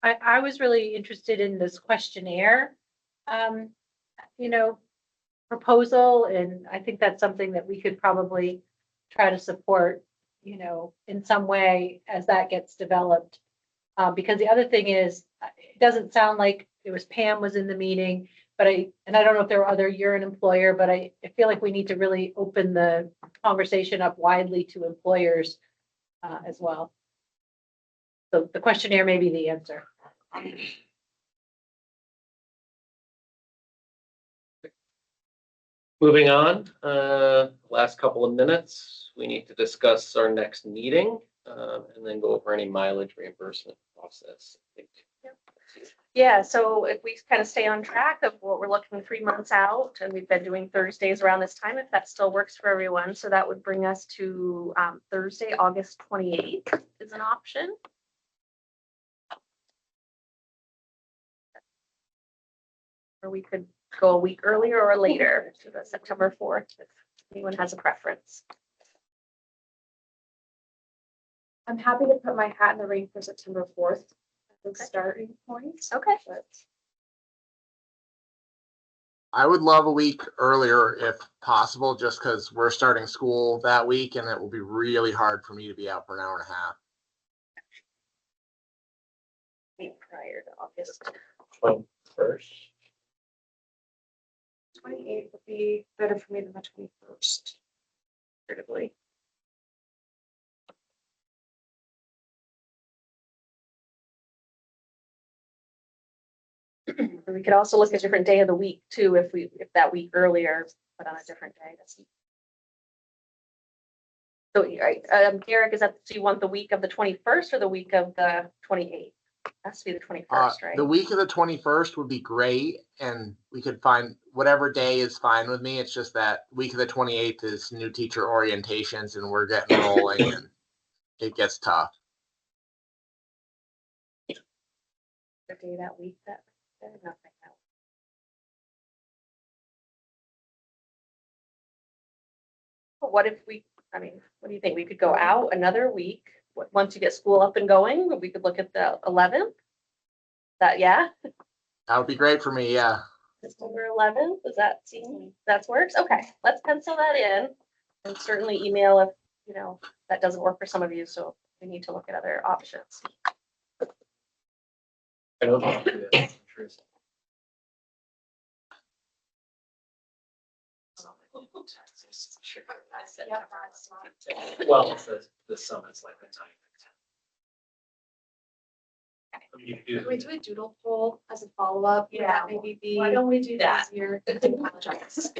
I was really interested in this questionnaire, proposal. And I think that's something that we could probably try to support, in some way as that gets developed. Because the other thing is, it doesn't sound like Pam was in the meeting, but I don't know if there were other, you're an employer, but I feel like we need to really open the conversation up widely to employers as well. So the questionnaire may be the answer. Moving on, last couple of minutes, we need to discuss our next meeting, and then go over any mileage reimbursement process. Yeah, so if we kind of stay on track of what we're looking 3 months out, and we've been doing Thursdays around this time, if that still works for everyone. So that would bring us to Thursday, August 28th is an option. Or we could go a week earlier or later to the September 4th, if anyone has a preference. I'm happy to put my hat in the ring for September 4th. The starting point. Okay. But I would love a week earlier if possible, just because we're starting school that week and it will be really hard for me to be out for an hour and a half. Week prior to August 1st. 28th would be better for me than the 21st. Comparatively. We could also look at a different day of the week too, if that week earlier, but on a different day. So, Derek, is that, so you want the week of the 21st or the week of the 28th? Has to be the 21st, right? The week of the 21st would be great, and we could find whatever day is fine with me. It's just that week of the 28th is new teacher orientations, and we're getting rolling, and it gets tough. The day that week that, nothing else. What if we, I mean, what do you think? We could go out another week. Once you get school up and going, we could look at the 11th. That, yeah, That would be great for me. Yeah. December 11th. Does that seem, that works? Okay, let's pencil that in. And certainly email if, that doesn't work for some of you. So we need to look at other options. I don't know. Well, it's the summit's like the time. Can we do a doodle poll as a follow-up? Would Yeah. that maybe be Why don't we do that? easier? I apologize.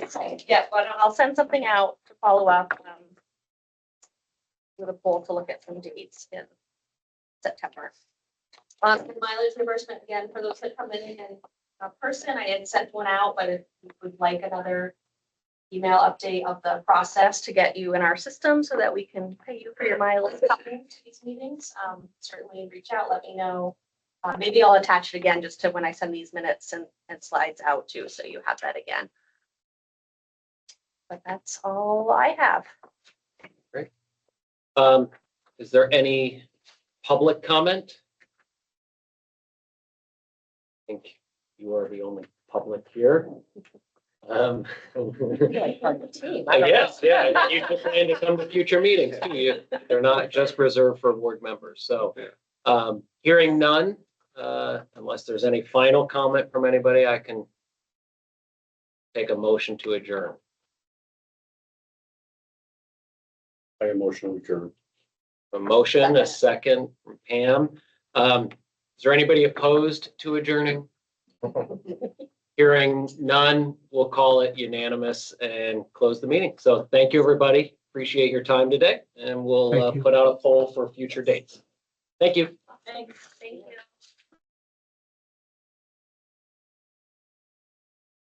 Yeah, but I'll send something out to follow up with a poll to look at some dates in September. Mileage reimbursement, again, for those that come in person, I had sent one out, but if you would like another email update of the process to get you in our system so that we can pay you for your mileage coming to these meetings, certainly reach out, let me know. Maybe I'll attach it again just to when I send these minutes and slides out too, so you have that again. But that's all I have. Great. Is there any public comment? I think you are the only public here. Like part of the team. I don't Yes, know. yeah, you can plan to come to future meetings too. They're not just reserved for board members, so. Hearing none, unless there's any final comment from anybody, I can take a motion to adjourn. I motion to adjourn. A motion, a second from Pam. Is there anybody opposed to adjourning? Hearing none, we'll call it unanimous and close the meeting. So thank you, everybody. Appreciate your time today, and we'll Thank you. put out a poll for future dates. Thank you. Thanks. Thank you.